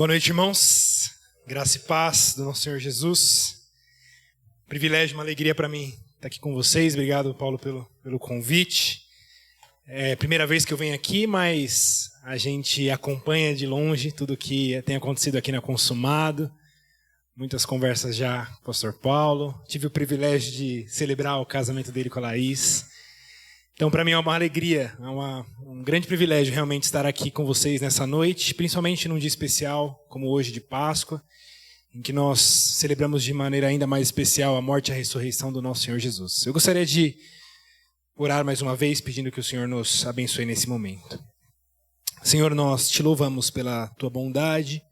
Boa noite, irmãos. Graça e paz do nosso Senhor Jesus. Privilégio, uma alegria para mim estar aqui com vocês. Obrigado, Paulo, pelo convite. É a primeira vez que eu venho aqui, mas a gente acompanha de longe tudo que tem acontecido aqui na Consumado. Muitas conversas já com o pastor Paulo. Tive o privilégio de celebrar o casamento dele com a Laís. Então, para mim é uma alegria, um grande privilégio realmente estar aqui com vocês nessa noite, principalmente num dia especial como hoje de Páscoa, em que nós celebramos de maneira ainda mais especial a morte e a ressurreição do nosso Senhor Jesus. Eu gostaria de orar mais uma vez, pedindo que o Senhor nos abençoe nesse momento. Senhor, nós te louvamos pela tua bondade,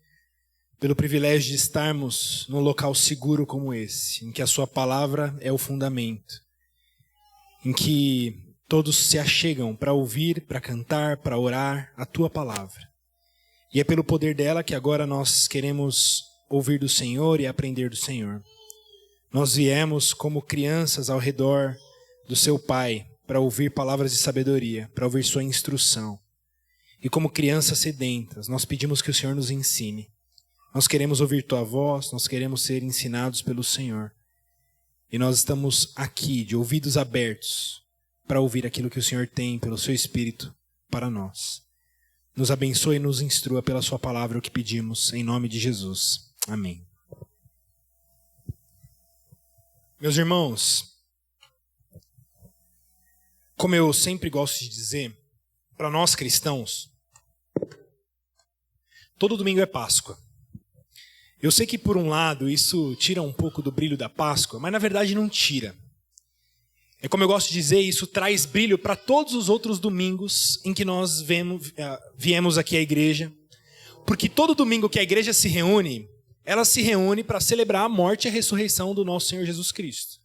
pelo privilégio de estarmos num local seguro como esse, em que a sua palavra é o fundamento, em que todos se achegam para ouvir, para cantar, para orar a tua palavra. E é pelo poder dela que agora nós queremos ouvir do Senhor e aprender do Senhor. Nós viemos como crianças ao redor do seu Pai para ouvir palavras de sabedoria, para ouvir sua instrução. E como crianças sedentas, nós pedimos que o Senhor nos ensine. Nós queremos ouvir tua voz, nós queremos ser ensinados pelo Senhor. E nós estamos aqui de ouvidos abertos para ouvir aquilo que o Senhor tem pelo seu Espírito para nós. Nos abençoe e nos instrua pela sua palavra o que pedimos, em nome de Jesus. Amém. Meus irmãos, como eu sempre gosto de dizer, para nós cristãos, todo domingo é Páscoa. Eu sei que por um lado isso tira um pouco do brilho da Páscoa, mas na verdade não tira. É como eu gosto de dizer, isso traz brilho para todos os outros domingos em que nós viemos aqui à igreja. Porque todo domingo que a igreja se reúne, ela se reúne para celebrar a morte e a ressurreição do nosso Senhor Jesus Cristo.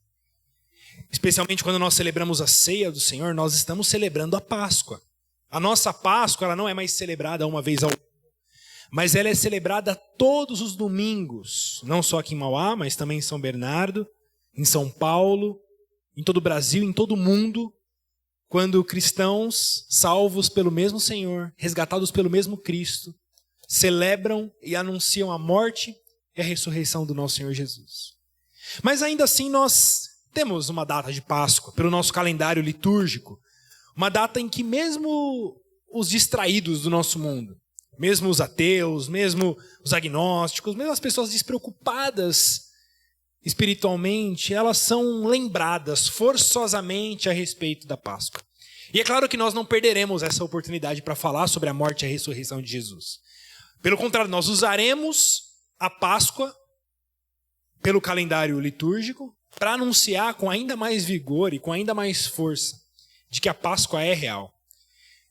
Especialmente quando nós celebramos a ceia do Senhor, nós estamos celebrando a Páscoa. A nossa Páscoa ela não é mais celebrada uma vez ao ano, mas ela é celebrada todos os domingos. Não só aqui em Mauá, mas também em São Bernardo, em São Paulo, em todo o Brasil, em todo o mundo, quando cristãos salvos pelo mesmo Senhor, resgatados pelo mesmo Cristo, celebram e anunciam a morte e a ressurreição do nosso Senhor Jesus. Mas ainda assim nós temos uma data de Páscoa, pelo nosso calendário litúrgico, uma data em que mesmo os distraídos do nosso mundo, mesmo os ateus, mesmo os agnósticos, mesmo as pessoas despreocupadas espiritualmente, elas são lembradas forçosamente a respeito da Páscoa. E é claro que nós não perderemos essa oportunidade para falar sobre a morte e a ressurreição de Jesus. Pelo contrário, nós usaremos a Páscoa pelo calendário litúrgico para anunciar com ainda mais vigor e com ainda mais força de que a Páscoa é real,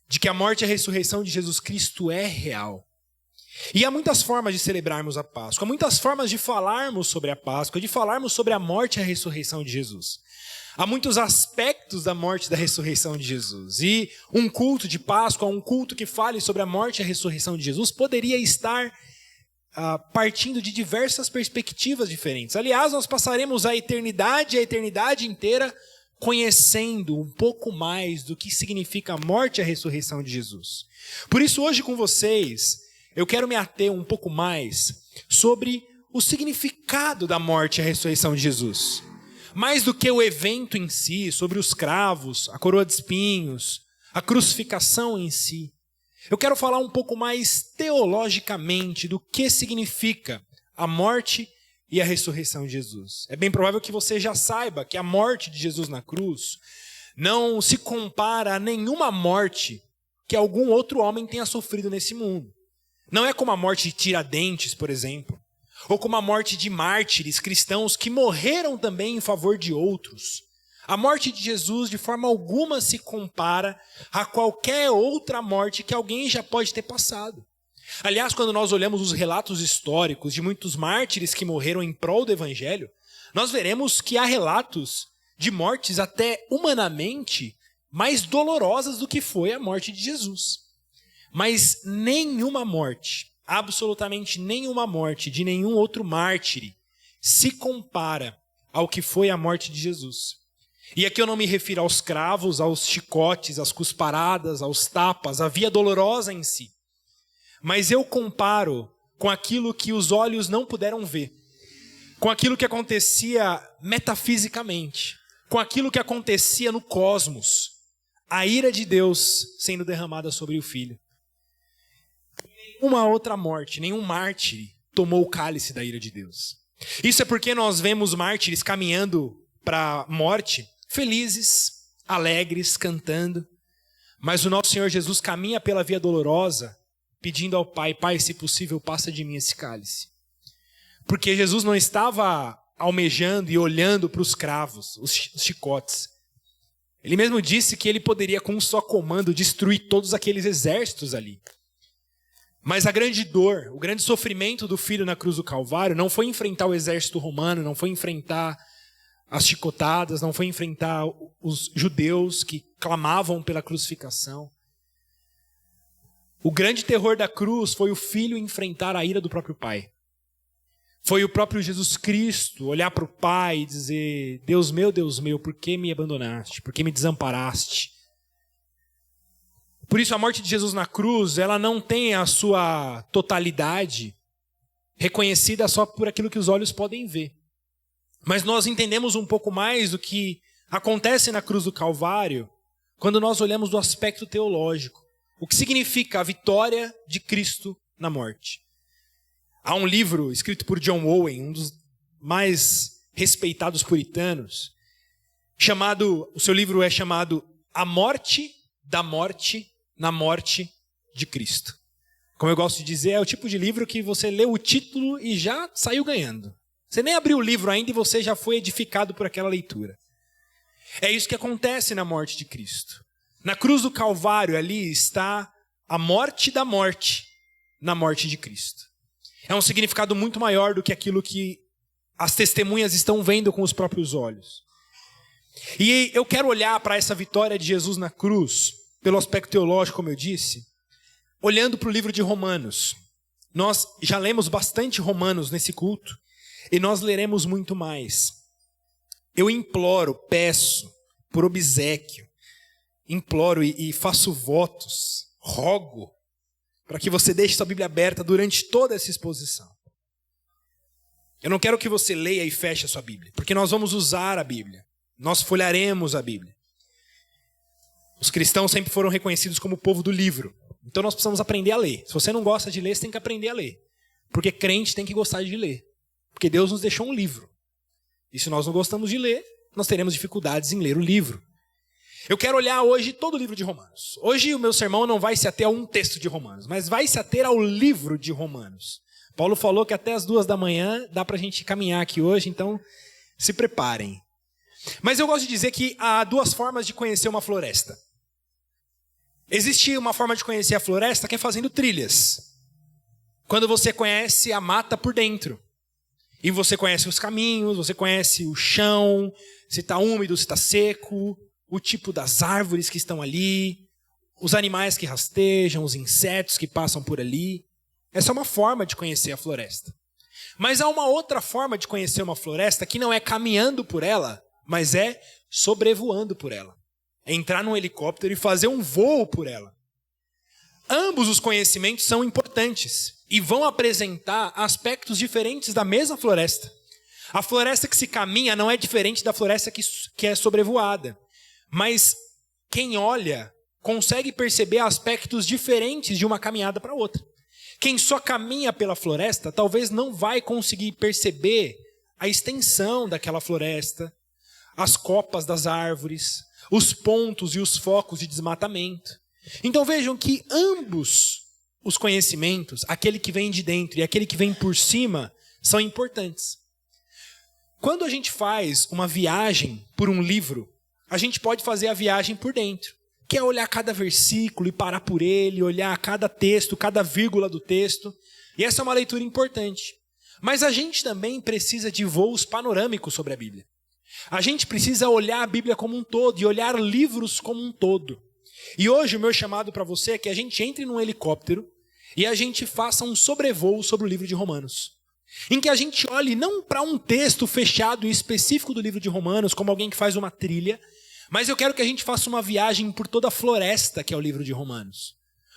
de que a morte e a ressurreição de Jesus Cristo é real. E há muitas formas de celebrarmos a Páscoa, há muitas formas de falarmos sobre a Páscoa, de falarmos sobre a morte e a ressurreição de Jesus. Há muitos aspectos da morte e da ressurreição de Jesus. E um culto de Páscoa, um culto que fale sobre a morte e a ressurreição de Jesus, poderia estar partindo de diversas perspectivas diferentes. Aliás, nós passaremos a eternidade inteira conhecendo um pouco mais do que significa a morte e a ressurreição de Jesus. Por isso, hoje com vocês, eu quero me ater um pouco mais sobre o significado da morte e a ressurreição de Jesus. Mais do que o evento em si, sobre os cravos, a coroa de espinhos, a crucificação em si. Eu quero falar um pouco mais teologicamente do que significa a morte e a ressurreição de Jesus. É bem provável que você já saiba que a morte de Jesus na cruz não se compara a nenhuma morte que algum outro homem tenha sofrido nesse mundo. Não é como a morte de Tiradentes, por exemplo, ou como a morte de mártires cristãos que morreram também em favor de outros. A morte de Jesus, de forma alguma, se compara a qualquer outra morte que alguém já pode ter passado. Aliás, quando nós olhamos os relatos históricos de muitos mártires que morreram em prol do Evangelho, nós veremos que há relatos de mortes até humanamente mais dolorosas do que foi a morte de Jesus. Mas nenhuma morte, absolutamente nenhuma morte de nenhum outro mártir se compara ao que foi a morte de Jesus. E aqui eu não me refiro aos cravos, aos chicotes, às cusparadas, aos tapas, à via dolorosa em si. Mas eu comparo com aquilo que os olhos não puderam ver, com aquilo que acontecia metafisicamente, com aquilo que acontecia no cosmos, a ira de Deus sendo derramada sobre o Filho. Nenhuma outra morte, nenhum mártir tomou o cálice da ira de Deus. Isso é porque nós vemos mártires caminhando para a morte, felizes, alegres, cantando. Mas o nosso Senhor Jesus caminha pela via dolorosa, pedindo ao Pai, Pai, se possível, passa de mim esse cálice. Porque Jesus não estava almejando e olhando para os cravos, os chicotes. Ele mesmo disse que ele poderia, com um só comando, destruir todos aqueles exércitos ali. Mas a grande dor, o grande sofrimento do Filho na cruz do Calvário não foi enfrentar o exército romano, não foi enfrentar as chicotadas, não foi enfrentar os judeus que clamavam pela crucificação. O grande terror da cruz foi o Filho enfrentar a ira do próprio Pai. Foi o próprio Jesus Cristo olhar para o Pai e dizer: Deus meu, por que me abandonaste? Por que me desamparaste? Por isso a morte de Jesus na cruz, ela não tem a sua totalidade reconhecida só por aquilo que os olhos podem ver. Mas nós entendemos um pouco mais do que acontece na cruz do Calvário quando nós olhamos do aspecto teológico. O que significa a vitória de Cristo na morte. Há um livro escrito por John Owen, um dos mais respeitados puritanos, o seu livro é chamado A Morte da Morte na Morte de Cristo. Como eu gosto de dizer, é o tipo de livro que você lê o título e já saiu ganhando. Você nem abriu o livro ainda e você já foi edificado por aquela leitura. É isso que acontece na morte de Cristo. Na cruz do Calvário ali está a morte da morte na morte de Cristo. É um significado muito maior do que aquilo que as testemunhas estão vendo com os próprios olhos. E eu quero olhar para essa vitória de Jesus na cruz, pelo aspecto teológico, como eu disse, olhando para o livro de Romanos. Nós já lemos bastante Romanos nesse culto, e nós leremos muito mais. Eu imploro, peço, por obséquio, imploro e faço votos, rogo, para que você deixe sua Bíblia aberta durante toda essa exposição. Eu não quero que você leia e feche a sua Bíblia, porque nós vamos usar a Bíblia. Nós folhearemos a Bíblia. Os cristãos sempre foram reconhecidos como o povo do livro. Então nós precisamos aprender a ler. Se você não gosta de ler, você tem que aprender a ler. Porque crente tem que gostar de ler. Porque Deus nos deixou um livro. E se nós não gostamos de ler, nós teremos dificuldades em ler o livro. Eu quero olhar hoje todo o livro de Romanos. Hoje o meu sermão não vai se ater a um texto de Romanos, mas vai se ater ao livro de Romanos. Paulo falou que até as 2h dá para a gente caminhar aqui hoje, então se preparem. Mas eu gosto de dizer que há duas formas de conhecer uma floresta. Existe uma forma de conhecer a floresta que é fazendo trilhas. Quando você conhece a mata por dentro. E você conhece os caminhos, você conhece o chão, se está úmido, se está seco, o tipo das árvores que estão ali, os animais que rastejam, os insetos que passam por ali. Essa é uma forma de conhecer a floresta. Mas há uma outra forma de conhecer uma floresta que não é caminhando por ela, mas é sobrevoando por ela. É entrar num helicóptero e fazer um voo por ela. Ambos os conhecimentos são importantes e vão apresentar aspectos diferentes da mesma floresta. A floresta que se caminha não é diferente da floresta que é sobrevoada. Mas quem olha consegue perceber aspectos diferentes de uma caminhada para outra. Quem só caminha pela floresta talvez não vai conseguir perceber a extensão daquela floresta, as copas das árvores, os pontos e os focos de desmatamento. Então vejam que ambos os conhecimentos, aquele que vem de dentro e aquele que vem por cima, são importantes. Quando a gente faz uma viagem por um livro, a gente pode fazer a viagem por dentro, que é olhar cada versículo e parar por ele, olhar cada texto, cada vírgula do texto. E essa é uma leitura importante. Mas a gente também precisa de voos panorâmicos sobre a Bíblia. A gente precisa olhar a Bíblia como um todo e olhar livros como um todo. E hoje o meu chamado para você é que a gente entre num helicóptero e a gente faça um sobrevoo sobre o livro de Romanos. Em que a gente olhe não para um texto fechado e específico do livro de Romanos, como alguém que faz uma trilha, mas eu quero que a gente faça uma viagem por toda a floresta que é o livro de Romanos.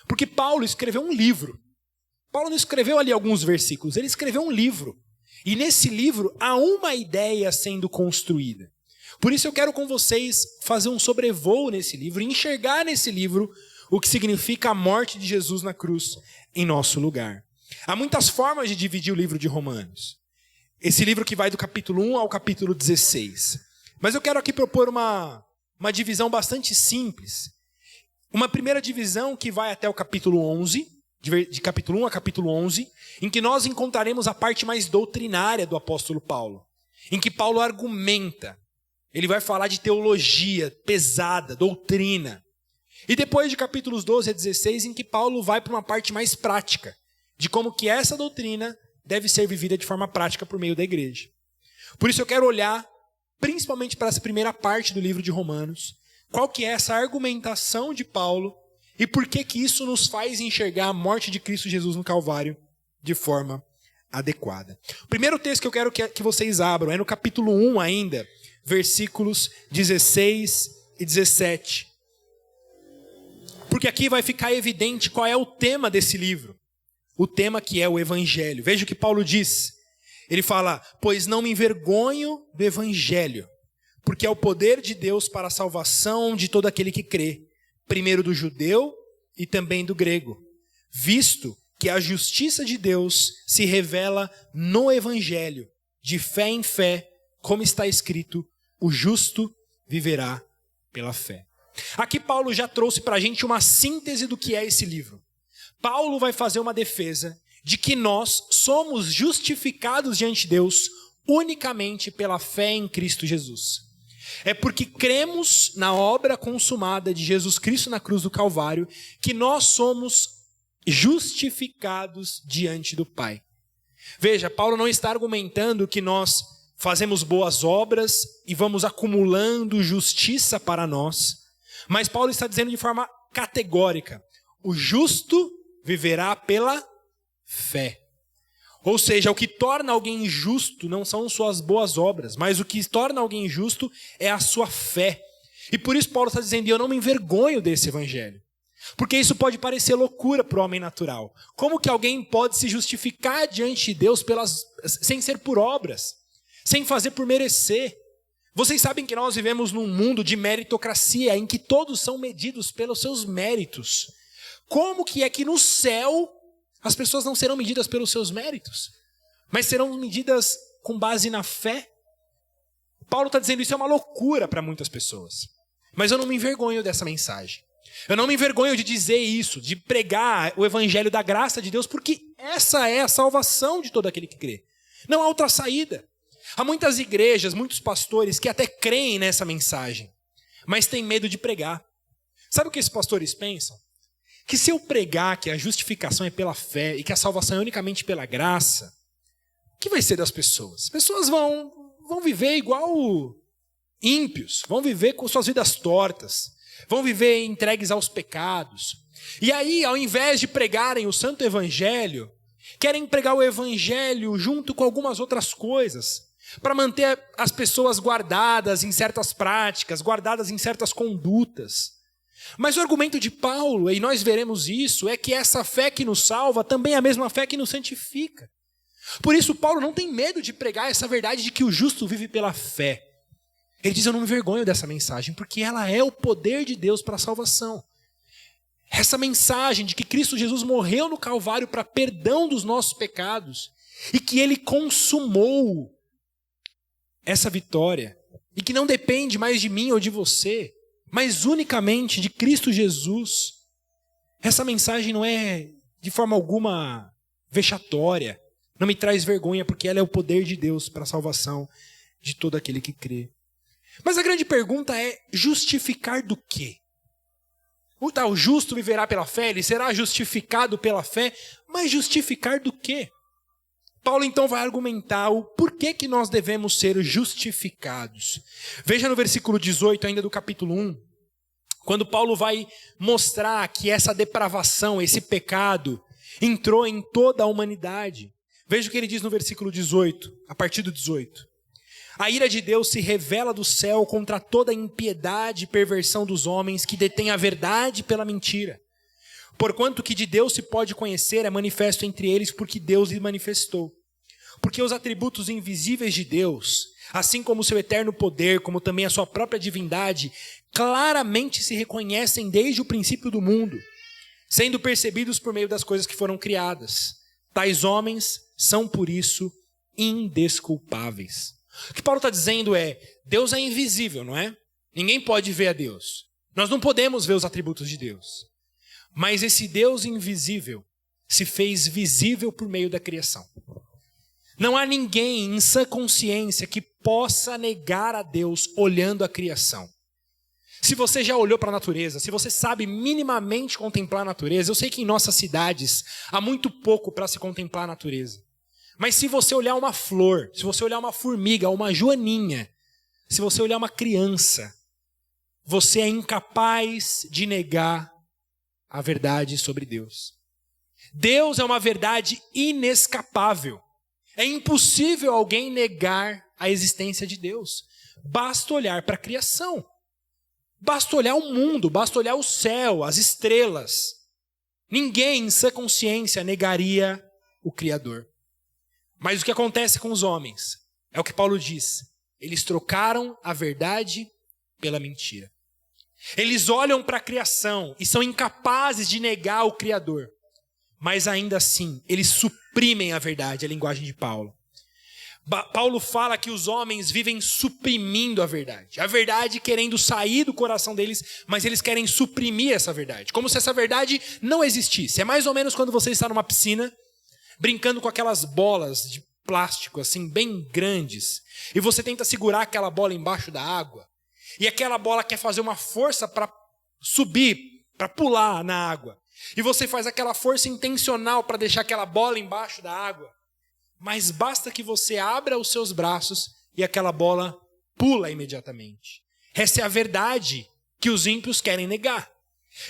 Porque Paulo escreveu um livro. Paulo não escreveu ali alguns versículos, ele escreveu um livro. E nesse livro há uma ideia sendo construída. Por isso eu quero com vocês fazer um sobrevoo nesse livro, enxergar nesse livro o que significa a morte de Jesus na cruz em nosso lugar. Há muitas formas de dividir o livro de Romanos. Esse livro que vai do capítulo 1 ao capítulo 16. Mas eu quero aqui propor uma divisão bastante simples. Uma primeira divisão que vai até o capítulo 11, de capítulo 1 a capítulo 11, em que nós encontraremos a parte mais doutrinária do apóstolo Paulo, em que Paulo argumenta. Ele vai falar de teologia pesada, doutrina. E depois de capítulos 12 a 16, em que Paulo vai para uma parte mais prática, de como que essa doutrina deve ser vivida de forma prática por meio da igreja. Por isso eu quero olhar principalmente para essa primeira parte do livro de Romanos, qual que é essa argumentação de Paulo e por que que isso nos faz enxergar a morte de Cristo Jesus no Calvário de forma adequada. O primeiro texto que eu quero que vocês abram é no capítulo 1 ainda, versículos 16 e 17. Porque aqui vai ficar evidente qual é o tema desse livro. O tema que é o Evangelho. Veja o que Paulo diz. Ele fala, pois não me envergonho do Evangelho, porque é o poder de Deus para a salvação de todo aquele que crê, primeiro do judeu e também do grego, visto que a justiça de Deus se revela no Evangelho, de fé em fé, como está escrito, o justo viverá pela fé. Aqui Paulo já trouxe para a gente uma síntese do que é esse livro. Paulo vai fazer uma defesa de que nós somos justificados diante de Deus unicamente pela fé em Cristo Jesus. É porque cremos na obra consumada de Jesus Cristo na cruz do Calvário que nós somos justificados diante do Pai. Veja, Paulo não está argumentando que nós fazemos boas obras e vamos acumulando justiça para nós, mas Paulo está dizendo de forma categórica, o justo viverá pela fé. Ou seja, o que torna alguém justo não são suas boas obras, mas o que torna alguém justo é a sua fé. E por isso Paulo está dizendo, eu não me envergonho desse evangelho. Porque isso pode parecer loucura para o homem natural. Como que alguém pode se justificar diante de Deus sem ser por obras, sem fazer por merecer? Vocês sabem que nós vivemos num mundo de meritocracia, em que todos são medidos pelos seus méritos. Como que é que no céu as pessoas não serão medidas pelos seus méritos, mas serão medidas com base na fé? Paulo está dizendo isso é uma loucura para muitas pessoas. Mas eu não me envergonho dessa mensagem. Eu não me envergonho de dizer isso, de pregar o evangelho da graça de Deus, porque essa é a salvação de todo aquele que crê. Não há outra saída. Há muitas igrejas, muitos pastores que até creem nessa mensagem, mas têm medo de pregar. Sabe o que esses pastores pensam? Que se eu pregar que a justificação é pela fé e que a salvação é unicamente pela graça, o que vai ser das pessoas? As pessoas vão viver igual ímpios, vão viver com suas vidas tortas, vão viver entregues aos pecados. E aí, ao invés de pregarem o santo evangelho, querem pregar o evangelho junto com algumas outras coisas, para manter as pessoas guardadas em certas práticas, guardadas em certas condutas. Mas o argumento de Paulo, e nós veremos isso, é que essa fé que nos salva também é a mesma fé que nos santifica. Por isso Paulo não tem medo de pregar essa verdade de que o justo vive pela fé. Ele diz, eu não me envergonho dessa mensagem, porque ela é o poder de Deus para a salvação. Essa mensagem de que Cristo Jesus morreu no Calvário para perdão dos nossos pecados, e que Ele consumou essa vitória, e que não depende mais de mim ou de você, mas unicamente de Cristo Jesus. Essa mensagem não é de forma alguma vexatória, não me traz vergonha, porque ela é o poder de Deus para a salvação de todo aquele que crê. Mas a grande pergunta é, justificar do quê? O justo viverá pela fé, ele será justificado pela fé, mas justificar do quê? Paulo então vai argumentar o porquê que nós devemos ser justificados. Veja no versículo 18 ainda do capítulo 1, quando Paulo vai mostrar que essa depravação, esse pecado, entrou em toda a humanidade. Veja o que ele diz no versículo 18, a partir do 18. A ira de Deus se revela do céu contra toda a impiedade e perversão dos homens que detêm a verdade pela mentira. Porquanto que de Deus se pode conhecer é manifesto entre eles, porque Deus lhe manifestou. Porque os atributos invisíveis de Deus, assim como o seu eterno poder, como também a sua própria divindade, claramente se reconhecem desde o princípio do mundo, sendo percebidos por meio das coisas que foram criadas. Tais homens são, por isso, indesculpáveis. O que Paulo está dizendo é, Deus é invisível, não é? Ninguém pode ver a Deus. Nós não podemos ver os atributos de Deus. Mas esse Deus invisível se fez visível por meio da criação. Não há ninguém em sã consciência que possa negar a Deus olhando a criação. Se você já olhou para a natureza, se você sabe minimamente contemplar a natureza, eu sei que em nossas cidades há muito pouco para se contemplar a natureza. Mas se você olhar uma flor, se você olhar uma formiga, uma joaninha, se você olhar uma criança, você é incapaz de negar a verdade sobre Deus. Deus é uma verdade inescapável. É impossível alguém negar a existência de Deus. Basta olhar para a criação. Basta olhar o mundo, basta olhar o céu, as estrelas. Ninguém em sã consciência negaria o Criador. Mas o que acontece com os homens? É o que Paulo diz. Eles trocaram a verdade pela mentira. Eles olham para a criação e são incapazes de negar o Criador. Mas ainda assim, eles suprimem a verdade, a linguagem de Paulo. Paulo fala que os homens vivem suprimindo a verdade querendo sair do coração deles, mas eles querem suprimir essa verdade, como se essa verdade não existisse. É mais ou menos quando você está numa piscina, brincando com aquelas bolas de plástico, assim, bem grandes, e você tenta segurar aquela bola embaixo da água, e aquela bola quer fazer uma força para subir, para pular na água. E você faz aquela força intencional para deixar aquela bola embaixo da água. Mas basta que você abra os seus braços e aquela bola pula imediatamente. Essa é a verdade que os ímpios querem negar.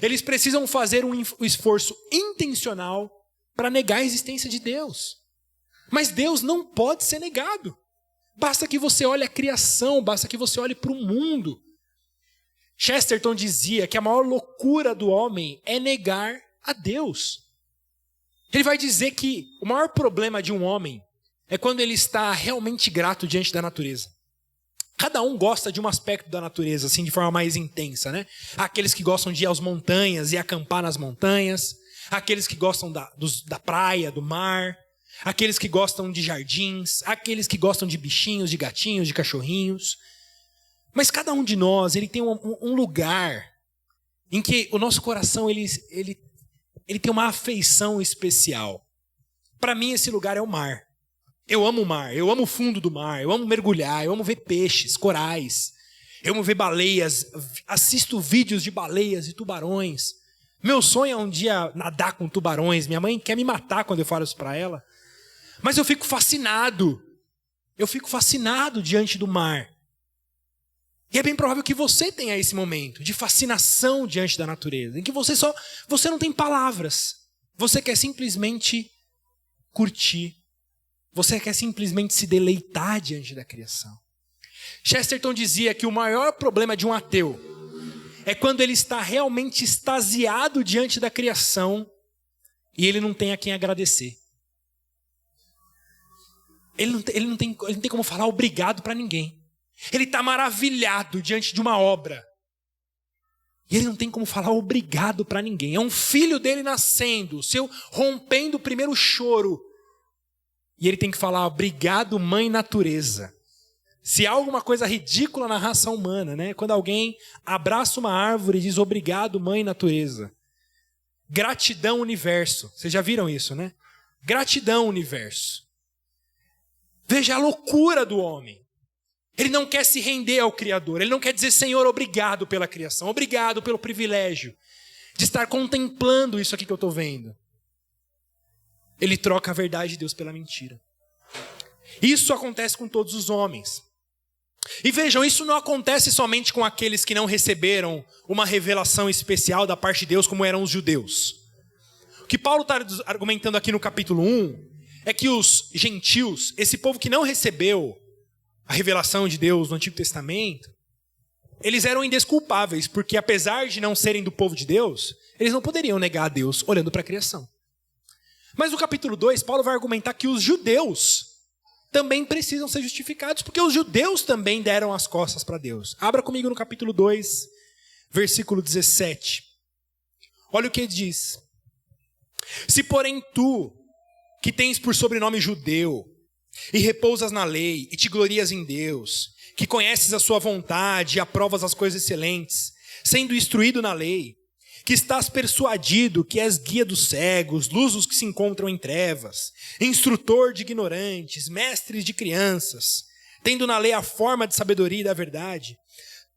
Eles precisam fazer um esforço intencional para negar a existência de Deus. Mas Deus não pode ser negado. Basta que você olhe a criação, basta que você olhe para o mundo. Chesterton dizia que a maior loucura do homem é negar a Deus. Ele vai dizer que o maior problema de um homem é quando ele está realmente grato diante da natureza. Cada um gosta de um aspecto da natureza, assim, de forma mais intensa, né? Há aqueles que gostam de ir às montanhas e acampar nas montanhas. Há aqueles que gostam da praia, do mar. Há aqueles que gostam de jardins. Há aqueles que gostam de bichinhos, de gatinhos, de cachorrinhos. Mas cada um de nós, ele tem um lugar em que o nosso coração, ele tem uma afeição especial. Para mim, esse lugar é o mar. Eu amo o mar, eu amo o fundo do mar, eu amo mergulhar, eu amo ver peixes, corais. Eu amo ver baleias, assisto vídeos de baleias e tubarões. Meu sonho é um dia nadar com tubarões. Minha mãe quer me matar quando eu falo isso para ela. Mas eu fico fascinado. Eu fico fascinado diante do mar. E é bem provável que você tenha esse momento de fascinação diante da natureza, em que você não tem palavras. Você quer simplesmente curtir. Você quer simplesmente se deleitar diante da criação. Chesterton dizia que o maior problema de um ateu é quando ele está realmente extasiado diante da criação e ele não tem a quem agradecer. Ele não tem como falar obrigado para ninguém. Ele está maravilhado diante de uma obra. E ele não tem como falar obrigado para ninguém. É um filho dele nascendo, rompendo o primeiro choro. E ele tem que falar obrigado, mãe natureza. Se há alguma coisa ridícula na raça humana, né? Quando alguém abraça uma árvore e diz obrigado, mãe natureza. Gratidão, universo. Vocês já viram isso, né? Gratidão, universo. Veja a loucura do homem. Ele não quer se render ao Criador. Ele não quer dizer, Senhor, obrigado pela criação. Obrigado pelo privilégio de estar contemplando isso aqui que eu estou vendo. Ele troca a verdade de Deus pela mentira. Isso acontece com todos os homens. E vejam, isso não acontece somente com aqueles que não receberam uma revelação especial da parte de Deus, como eram os judeus. O que Paulo está argumentando aqui no capítulo 1 é que os gentios, esse povo que não recebeu a revelação de Deus no Antigo Testamento, eles eram indesculpáveis, porque apesar de não serem do povo de Deus, eles não poderiam negar a Deus olhando para a criação. Mas no capítulo 2, Paulo vai argumentar que os judeus também precisam ser justificados, porque os judeus também deram as costas para Deus. Abra comigo no capítulo 2, versículo 17. Olha o que ele diz. Se porém tu, que tens por sobrenome judeu, e repousas na lei, e te glorias em Deus, que conheces a sua vontade e aprovas as coisas excelentes, sendo instruído na lei, que estás persuadido que és guia dos cegos, luz dos que se encontram em trevas, instrutor de ignorantes, mestres de crianças, tendo na lei a forma de sabedoria e da verdade,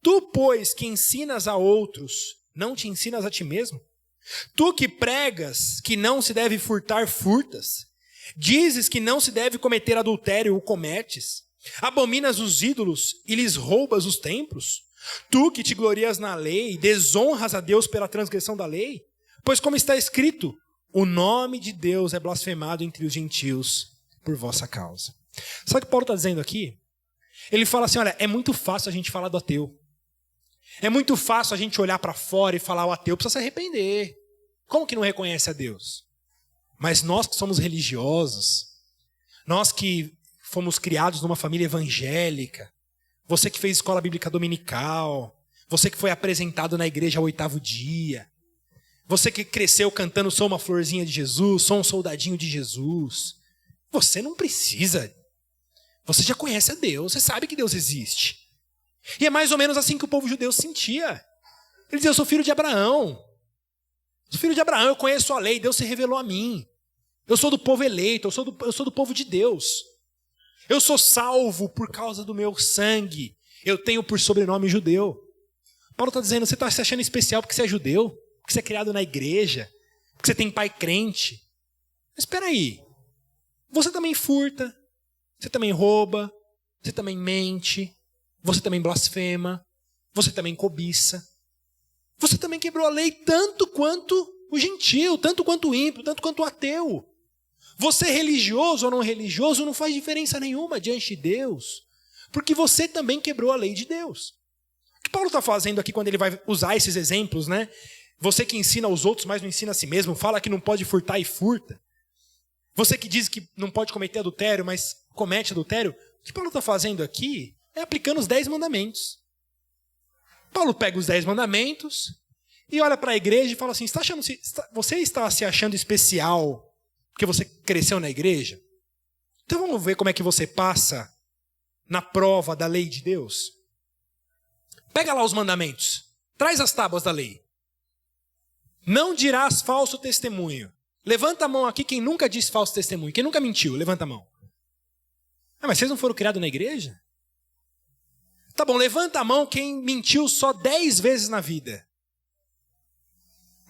tu, pois, que ensinas a outros, não te ensinas a ti mesmo? Tu que pregas que não se deve furtar, furtas. Dizes que não se deve cometer adultério, o cometes. Abominas os ídolos e lhes roubas os templos. Tu que te glorias na lei, desonras a Deus pela transgressão da lei. Pois como está escrito, o nome de Deus é blasfemado entre os gentios por vossa causa. Sabe o que Paulo está dizendo aqui? Ele fala assim, olha, é muito fácil a gente falar do ateu. É muito fácil a gente olhar para fora e falar, o ateu precisa se arrepender. Como que não reconhece a Deus? Mas nós que somos religiosos, nós que fomos criados numa família evangélica, você que fez escola bíblica dominical, você que foi apresentado na igreja ao 8º dia, você que cresceu cantando sou uma florzinha de Jesus, sou um soldadinho de Jesus, você não precisa. Você já conhece a Deus, você sabe que Deus existe. E é mais ou menos assim que o povo judeu sentia. Ele dizia, eu sou filho de Abraão. Eu sou filho de Abraão, eu conheço a lei, Deus se revelou a mim. Eu sou do povo eleito, eu sou do povo de Deus. Eu sou salvo por causa do meu sangue. Eu tenho por sobrenome judeu. Paulo está dizendo, você está se achando especial porque você é judeu? Porque você é criado na igreja? Porque você tem pai crente? Mas espera aí. Você também furta, você também rouba, você também mente, você também blasfema, você também cobiça. Você também quebrou a lei tanto quanto o gentio, tanto quanto o ímpio, tanto quanto o ateu. Você religioso ou não religioso não faz diferença nenhuma diante de Deus, porque você também quebrou a lei de Deus. O que Paulo está fazendo aqui quando ele vai usar esses exemplos, né? Você que ensina aos outros, mas não ensina a si mesmo, fala que não pode furtar e furta. Você que diz que não pode cometer adultério, mas comete adultério. O que Paulo está fazendo aqui é aplicando os 10 mandamentos. Paulo pega os 10 mandamentos e olha para a igreja e fala assim, você está se achando especial porque você cresceu na igreja? Então vamos ver como é que você passa na prova da lei de Deus. Pega lá os mandamentos. Traz as tábuas da lei. Não dirás falso testemunho. Levanta a mão aqui quem nunca disse falso testemunho. Quem nunca mentiu, levanta a mão. Ah, mas vocês não foram criados na igreja? Tá bom, levanta a mão quem mentiu só 10 vezes na vida.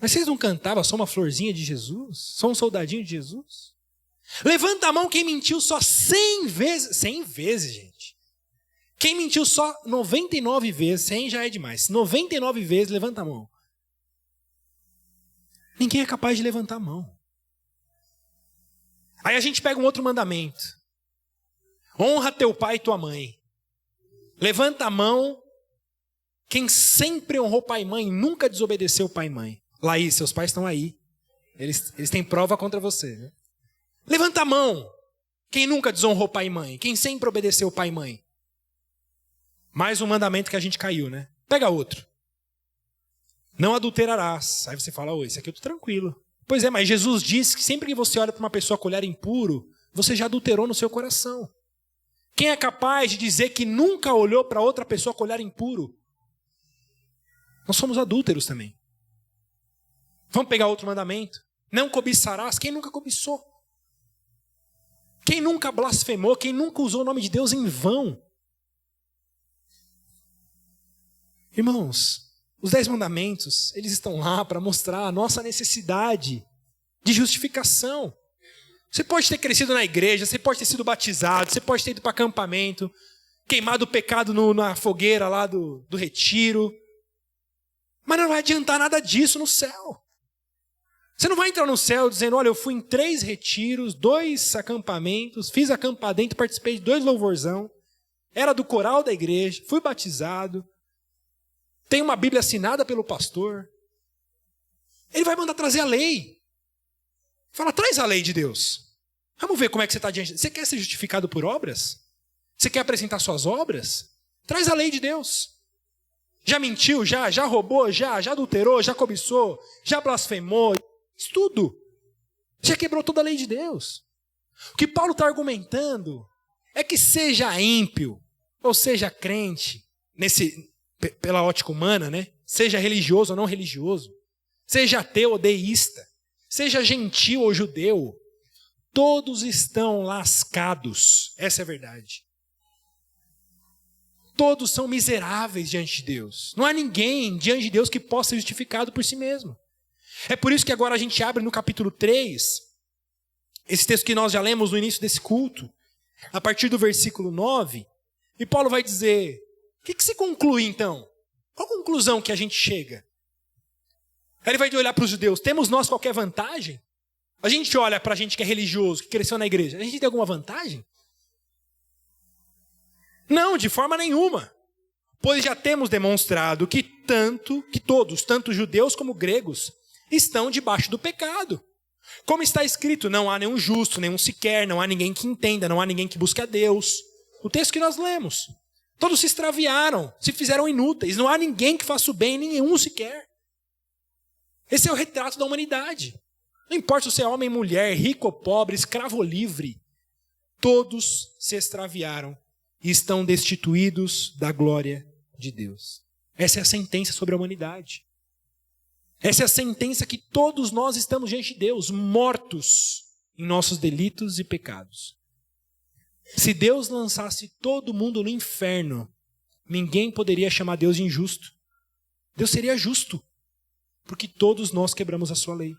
Mas vocês não cantavam só uma florzinha de Jesus? Só um soldadinho de Jesus? Levanta a mão quem mentiu só 100 vezes. 100 vezes, gente. Quem mentiu só 99 vezes, 100 já é demais. 99 vezes, levanta a mão. Ninguém é capaz de levantar a mão. Aí a gente pega um outro mandamento. Honra teu pai e tua mãe. Levanta a mão quem sempre honrou pai e mãe e nunca desobedeceu pai e mãe. Laís, seus pais estão aí. Eles têm prova contra você. Né? Levanta a mão quem nunca desonrou pai e mãe. Quem sempre obedeceu pai e mãe. Mais um mandamento que a gente caiu, né? Pega outro. Não adulterarás. Aí você fala, esse aqui eu tô tranquilo. Pois é, mas Jesus disse que sempre que você olha para uma pessoa com olhar impuro, você já adulterou no seu coração. Quem é capaz de dizer que nunca olhou para outra pessoa com olhar impuro? Nós somos adúlteros também. Vamos pegar outro mandamento. Não cobiçarás. Quem nunca cobiçou? Quem nunca blasfemou? Quem nunca usou o nome de Deus em vão? Irmãos, os 10 mandamentos, eles estão lá para mostrar a nossa necessidade de justificação. Você pode ter crescido na igreja, você pode ter sido batizado, você pode ter ido para acampamento, queimado o pecado na fogueira lá do retiro. Mas não vai adiantar nada disso no céu. Você não vai entrar no céu dizendo, olha, eu fui em 3 retiros, 2 acampamentos, fiz acampadento, participei de 2 louvorzão, era do coral da igreja, fui batizado, tem uma Bíblia assinada pelo pastor. Ele vai mandar trazer a lei. Fala, traz a lei de Deus. Vamos ver como é que você está diante. Você quer ser justificado por obras? Você quer apresentar suas obras? Traz a lei de Deus. Já mentiu? Já roubou? Já adulterou? Já cobiçou? Já blasfemou? Isso tudo. Já quebrou toda a lei de Deus. O que Paulo está argumentando é que seja ímpio, ou seja crente, pela ótica humana, né? Seja religioso ou não religioso, seja ateu ou deísta, seja gentil ou judeu, todos estão lascados. Essa é a verdade. Todos são miseráveis diante de Deus. Não há ninguém diante de Deus que possa ser justificado por si mesmo. É por isso que agora a gente abre no capítulo 3, esse texto que nós já lemos no início desse culto, a partir do versículo 9, e Paulo vai dizer, o que se conclui então? Qual a conclusão que a gente chega? Aí ele vai olhar para os judeus, temos nós qualquer vantagem? A gente olha para a gente que é religioso, que cresceu na igreja, a gente tem alguma vantagem? Não, de forma nenhuma. Pois já temos demonstrado que todos, tanto judeus como gregos, estão debaixo do pecado. Como está escrito, não há nenhum justo, nenhum sequer, não há ninguém que entenda, não há ninguém que busque a Deus. O texto que nós lemos. Todos se extraviaram, se fizeram inúteis, não há ninguém que faça o bem, nenhum sequer. Esse é o retrato da humanidade. Não importa se você é homem, mulher, rico ou pobre, escravo ou livre, todos se extraviaram e estão destituídos da glória de Deus. Essa é a sentença sobre a humanidade. Essa é a sentença que todos nós estamos diante de Deus, mortos em nossos delitos e pecados. Se Deus lançasse todo mundo no inferno, ninguém poderia chamar Deus de injusto. Deus seria justo, porque todos nós quebramos a sua lei.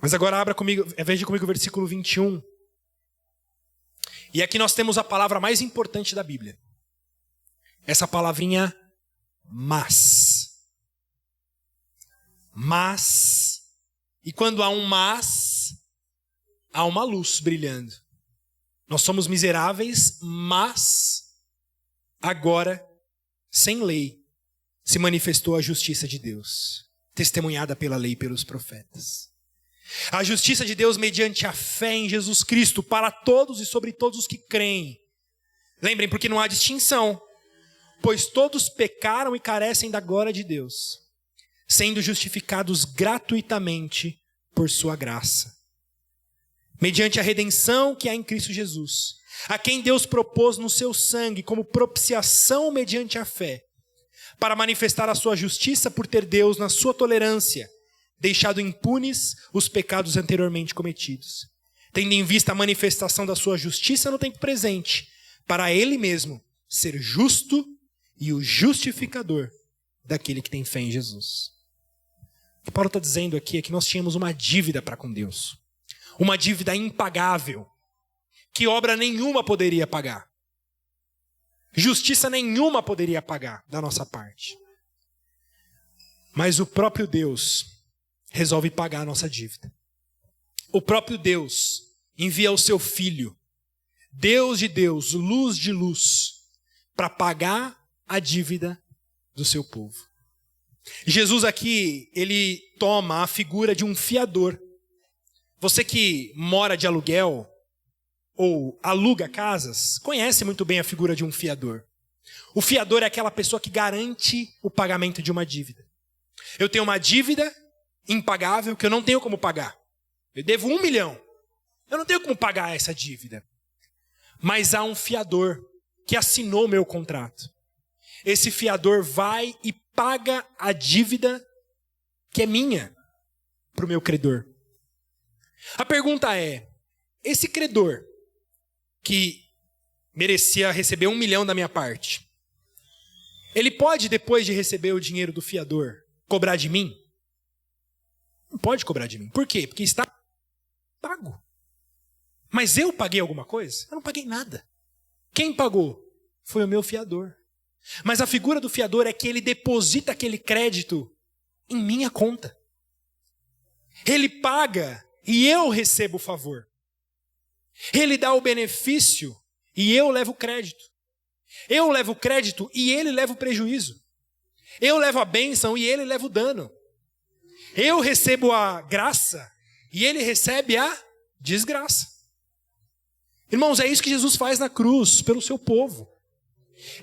Mas agora veja comigo o versículo 21. E aqui nós temos a palavra mais importante da Bíblia. Essa palavrinha mas. Mas. E quando há um mas, há uma luz brilhando. Nós somos miseráveis, mas agora, sem lei, se manifestou a justiça de Deus, testemunhada pela lei e pelos profetas. A justiça de Deus mediante a fé em Jesus Cristo para todos e sobre todos os que creem. Lembrem, porque não há distinção. Pois todos pecaram e carecem da glória de Deus, sendo justificados gratuitamente por sua graça, mediante a redenção que há em Cristo Jesus, a quem Deus propôs no seu sangue como propiciação mediante a fé, para manifestar a sua justiça por ter Deus, na sua tolerância, deixado impunes os pecados anteriormente cometidos, tendo em vista a manifestação da sua justiça no tempo presente, para Ele mesmo ser justo e o justificador daquele que tem fé em Jesus. O que Paulo está dizendo aqui é que nós tínhamos uma dívida para com Deus. Uma dívida impagável, que obra nenhuma poderia pagar. Justiça nenhuma poderia pagar da nossa parte. Mas o próprio Deus resolve pagar a nossa dívida. O próprio Deus envia o seu Filho, Deus de Deus, luz de luz, para pagar a dívida do seu povo. Jesus aqui, ele toma a figura de um fiador. Você que mora de aluguel ou aluga casas, conhece muito bem a figura de um fiador. O fiador é aquela pessoa que garante o pagamento de uma dívida. Eu tenho uma dívida impagável que eu não tenho como pagar. Eu devo 1 milhão. Eu não tenho como pagar essa dívida. Mas há um fiador que assinou o meu contrato. Esse fiador vai e paga a dívida que é minha para o meu credor. A pergunta é, esse credor que merecia receber 1 milhão da minha parte, ele pode, depois de receber o dinheiro do fiador, cobrar de mim? Não pode cobrar de mim. Por quê? Porque está pago. Mas eu paguei alguma coisa? Eu não paguei nada. Quem pagou? Foi o meu fiador. Mas a figura do fiador é que ele deposita aquele crédito em minha conta. Ele paga e eu recebo o favor. Ele dá o benefício e eu levo o crédito. Eu levo o crédito e ele leva o prejuízo. Eu levo a bênção e ele leva o dano. Eu recebo a graça e ele recebe a desgraça. Irmãos, é isso que Jesus faz na cruz pelo seu povo.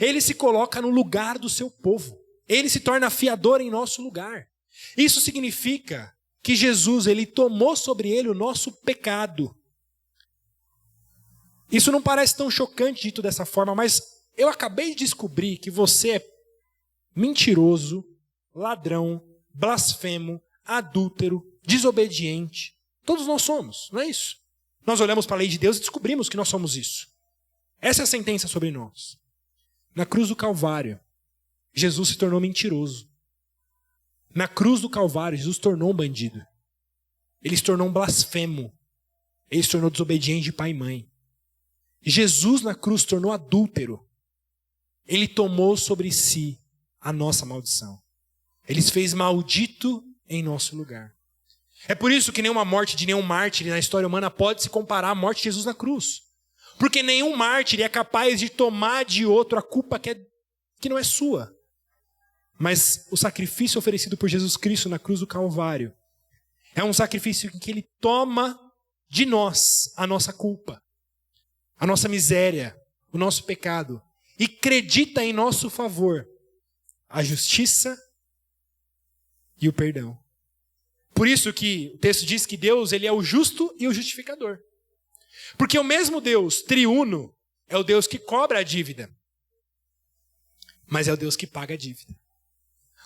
Ele se coloca no lugar do seu povo. Ele se torna fiador em nosso lugar. Isso significa que Jesus, ele tomou sobre ele o nosso pecado. Isso não parece tão chocante dito dessa forma, mas eu acabei de descobrir que você é mentiroso, ladrão, blasfemo, adúltero, desobediente. Todos nós somos, não é isso? Nós olhamos para a lei de Deus e descobrimos que nós somos isso. Essa é a sentença sobre nós. Na cruz do Calvário, Jesus se tornou mentiroso. Na cruz do Calvário, Jesus tornou um bandido. Ele se tornou um blasfemo. Ele se tornou desobediente de pai e mãe. Jesus na cruz se tornou adúltero. Ele tomou sobre si a nossa maldição. Ele se fez maldito em nosso lugar. É por isso que nenhuma morte de nenhum mártir na história humana pode se comparar à morte de Jesus na cruz. Porque nenhum mártir é capaz de tomar de outro a culpa que não é sua. Mas o sacrifício oferecido por Jesus Cristo na cruz do Calvário é um sacrifício em que ele toma de nós a nossa culpa, a nossa miséria, o nosso pecado, e acredita em nosso favor a justiça e o perdão. Por isso que o texto diz que Deus, ele é o justo e o justificador. Porque o mesmo Deus, triuno, é o Deus que cobra a dívida, mas é o Deus que paga a dívida.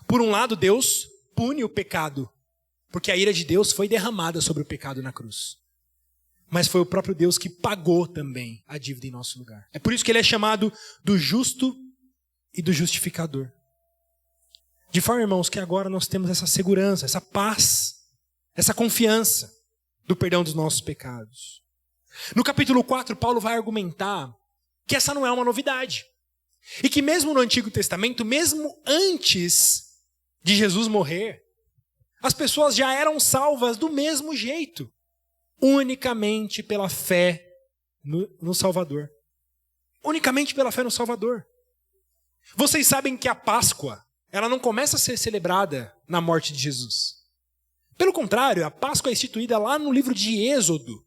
Por um lado, Deus pune o pecado, porque a ira de Deus foi derramada sobre o pecado na cruz. Mas foi o próprio Deus que pagou também a dívida em nosso lugar. É por isso que ele é chamado do justo e do justificador. De forma, irmãos, que agora nós temos essa segurança, essa paz, essa confiança do perdão dos nossos pecados. No capítulo 4, Paulo vai argumentar que essa não é uma novidade. E que mesmo no Antigo Testamento, mesmo antes de Jesus morrer, as pessoas já eram salvas do mesmo jeito. Unicamente pela fé no Salvador. Unicamente pela fé no Salvador. Vocês sabem que a Páscoa, ela não começa a ser celebrada na morte de Jesus. Pelo contrário, a Páscoa é instituída lá no livro de Êxodo.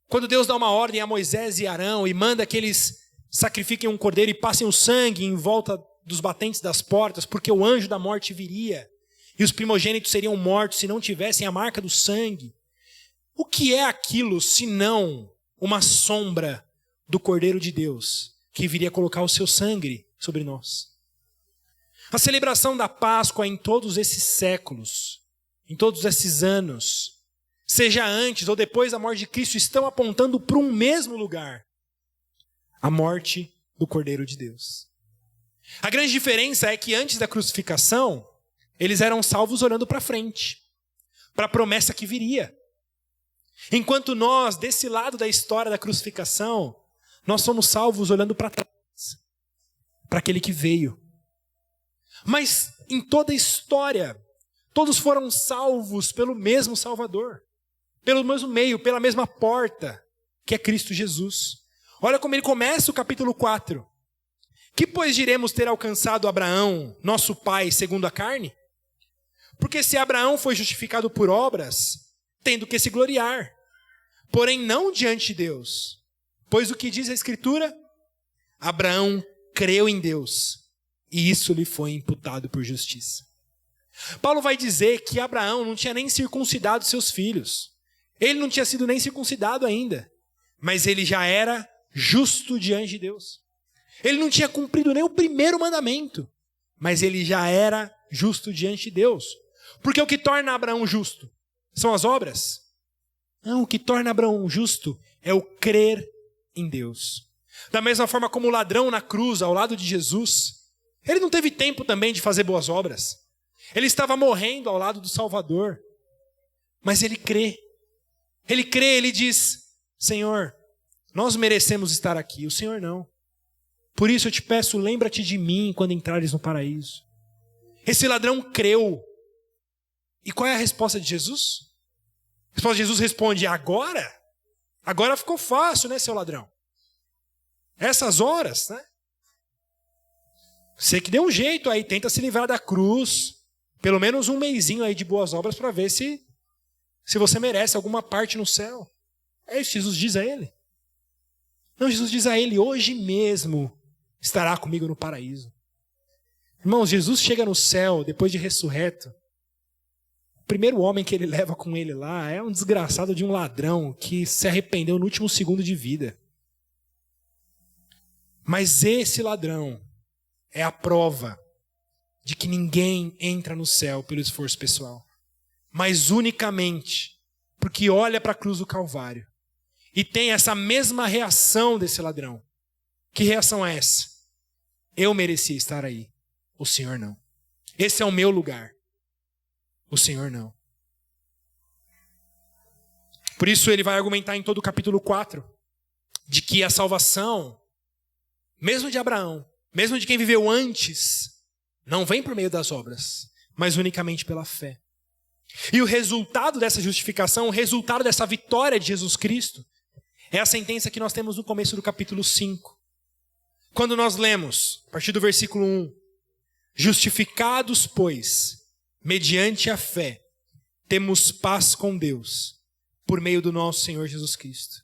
Quando Deus dá uma ordem a Moisés e Arão e manda que eles sacrifiquem um cordeiro e passem o sangue em volta dos batentes das portas, porque o anjo da morte viria. E os primogênitos seriam mortos se não tivessem a marca do sangue. O que é aquilo senão uma sombra do Cordeiro de Deus, que viria colocar o seu sangue sobre nós? A celebração da Páscoa em todos esses séculos, em todos esses anos, seja antes ou depois da morte de Cristo, estão apontando para um mesmo lugar: a morte do Cordeiro de Deus. A grande diferença é que antes da crucificação, eles eram salvos olhando para frente, para a promessa que viria. Enquanto nós, desse lado da história da crucificação, nós somos salvos olhando para trás, para aquele que veio. Mas em toda a história, todos foram salvos pelo mesmo Salvador, pelo mesmo meio, pela mesma porta, que é Cristo Jesus. Olha como ele começa o capítulo 4. Que pois diremos ter alcançado Abraão, nosso pai, segundo a carne? Porque se Abraão foi justificado por obras, tendo que se gloriar, porém não diante de Deus. Pois o que diz a Escritura? Abraão creu em Deus, e isso lhe foi imputado por justiça. Paulo vai dizer que Abraão não tinha nem circuncidado seus filhos. Ele não tinha sido nem circuncidado ainda, mas ele já era justo diante de Deus. Ele não tinha cumprido nem o primeiro mandamento, mas ele já era justo diante de Deus. Porque o que torna Abraão justo são as obras? Não, o que torna Abraão justo é o crer em Deus. Da mesma forma como o ladrão na cruz, ao lado de Jesus, ele não teve tempo também de fazer boas obras. Ele estava morrendo ao lado do Salvador. Mas ele crê. Ele crê, ele diz: Senhor, nós merecemos estar aqui, o Senhor não. Por isso eu te peço, lembra-te de mim quando entrares no paraíso. Esse ladrão creu. E qual é a resposta de Jesus? A resposta de Jesus responde: agora? Agora ficou fácil, né, seu ladrão? Essas horas, né? Você que deu um jeito aí, tenta se livrar da cruz, pelo menos um mesinho aí de boas obras para ver se você merece alguma parte no céu. É isso que Jesus diz a ele. Não, Jesus diz a ele, hoje mesmo estará comigo no paraíso. Irmãos, Jesus chega no céu, depois de ressurreto. O primeiro homem que ele leva com ele lá é um desgraçado de um ladrão que se arrependeu no último segundo de vida. Mas esse ladrão é a prova de que ninguém entra no céu pelo esforço pessoal, mas unicamente porque olha para a cruz do Calvário e tem essa mesma reação desse ladrão. Que reação é essa? Eu merecia estar aí, o Senhor não. Esse é o meu lugar, o Senhor não. Por isso ele vai argumentar em todo o capítulo 4 de que a salvação, mesmo de Abraão, mesmo de quem viveu antes, não vem por meio das obras, mas unicamente pela fé. E o resultado dessa justificação, o resultado dessa vitória de Jesus Cristo, é a sentença que nós temos no começo do capítulo 5. Quando nós lemos, a partir do versículo 1, justificados, pois, mediante a fé, temos paz com Deus, por meio do nosso Senhor Jesus Cristo,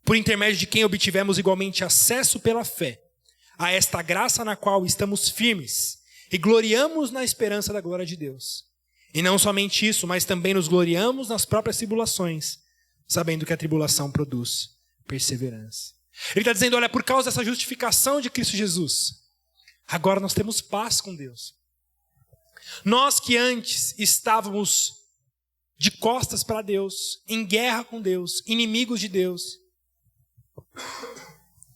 por intermédio de quem obtivemos igualmente acesso pela fé a esta graça na qual estamos firmes e gloriamos na esperança da glória de Deus. E não somente isso, mas também nos gloriamos nas próprias tribulações, sabendo que a tribulação produz perseverança. Ele está dizendo, olha, por causa dessa justificação de Cristo Jesus, agora nós temos paz com Deus. Nós que antes estávamos de costas para Deus, em guerra com Deus, inimigos de Deus,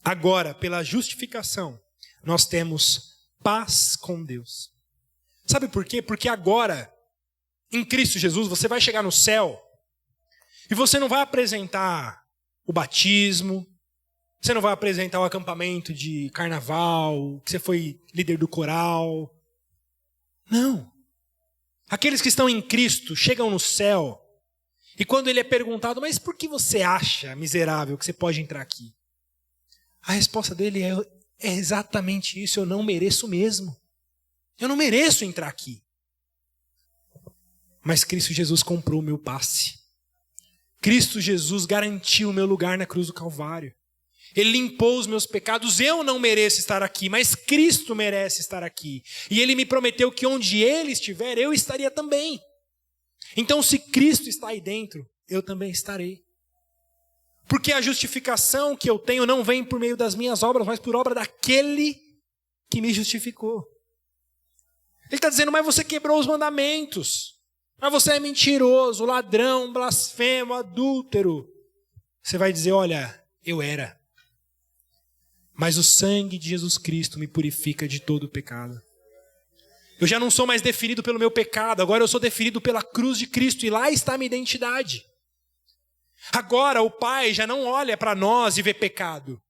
agora, pela justificação, nós temos paz com Deus. Sabe por quê? Porque agora, em Cristo Jesus, você vai chegar no céu e você não vai apresentar o batismo, você não vai apresentar o acampamento de carnaval, que você foi líder do coral. Não. Aqueles que estão em Cristo chegam no céu e quando ele é perguntado, mas por que você acha, miserável, que você pode entrar aqui? A resposta dele é exatamente isso, eu não mereço mesmo. Eu não mereço entrar aqui. Mas Cristo Jesus comprou o meu passe. Cristo Jesus garantiu o meu lugar na cruz do Calvário. Ele limpou os meus pecados. Eu não mereço estar aqui, mas Cristo merece estar aqui. E Ele me prometeu que onde Ele estiver, eu estaria também. Então, se Cristo está aí dentro, eu também estarei. Porque a justificação que eu tenho não vem por meio das minhas obras, mas por obra daquele que me justificou. Ele está dizendo, mas você quebrou os mandamentos. Mas você é mentiroso, ladrão, blasfemo, adúltero. Você vai dizer, olha, eu era. Mas o sangue de Jesus Cristo me purifica de todo o pecado. Eu já não sou mais definido pelo meu pecado, agora eu sou definido pela cruz de Cristo e lá está a minha identidade. Agora o Pai já não olha para nós e vê pecado.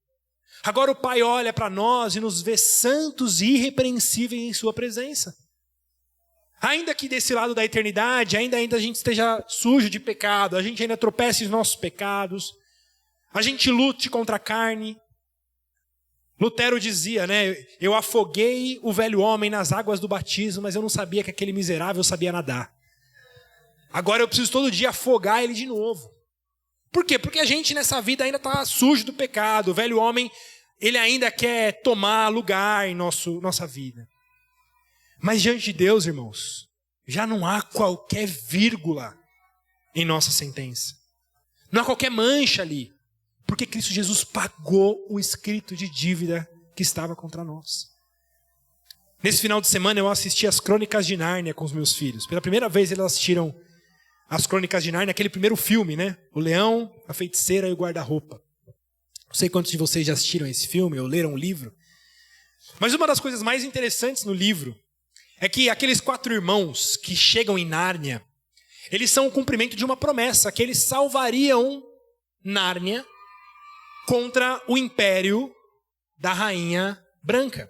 Agora o Pai olha para nós e nos vê santos e irrepreensíveis em sua presença. Ainda que desse lado da eternidade, ainda a gente esteja sujo de pecado, a gente ainda tropece nos nossos pecados, a gente lute contra a carne. Lutero dizia, né? Eu afoguei o velho homem nas águas do batismo, mas eu não sabia que aquele miserável sabia nadar. Agora eu preciso todo dia afogar ele de novo. Por quê? Porque a gente nessa vida ainda está sujo do pecado. O velho homem, ele ainda quer tomar lugar em nossa vida. Mas diante de Deus, irmãos, já não há qualquer vírgula em nossa sentença. Não há qualquer mancha ali. Porque Cristo Jesus pagou o escrito de dívida que estava contra nós. Nesse final de semana eu assisti as Crônicas de Nárnia com os meus filhos. Pela primeira vez eles assistiram as Crônicas de Nárnia, aquele primeiro filme, né? O Leão, a Feiticeira e o Guarda-Roupa. Não sei quantos de vocês já assistiram esse filme ou leram o livro. Mas uma das coisas mais interessantes no livro é que aqueles 4 irmãos que chegam em Nárnia, eles são o cumprimento de uma promessa, que eles salvariam Nárnia contra o império da Rainha Branca.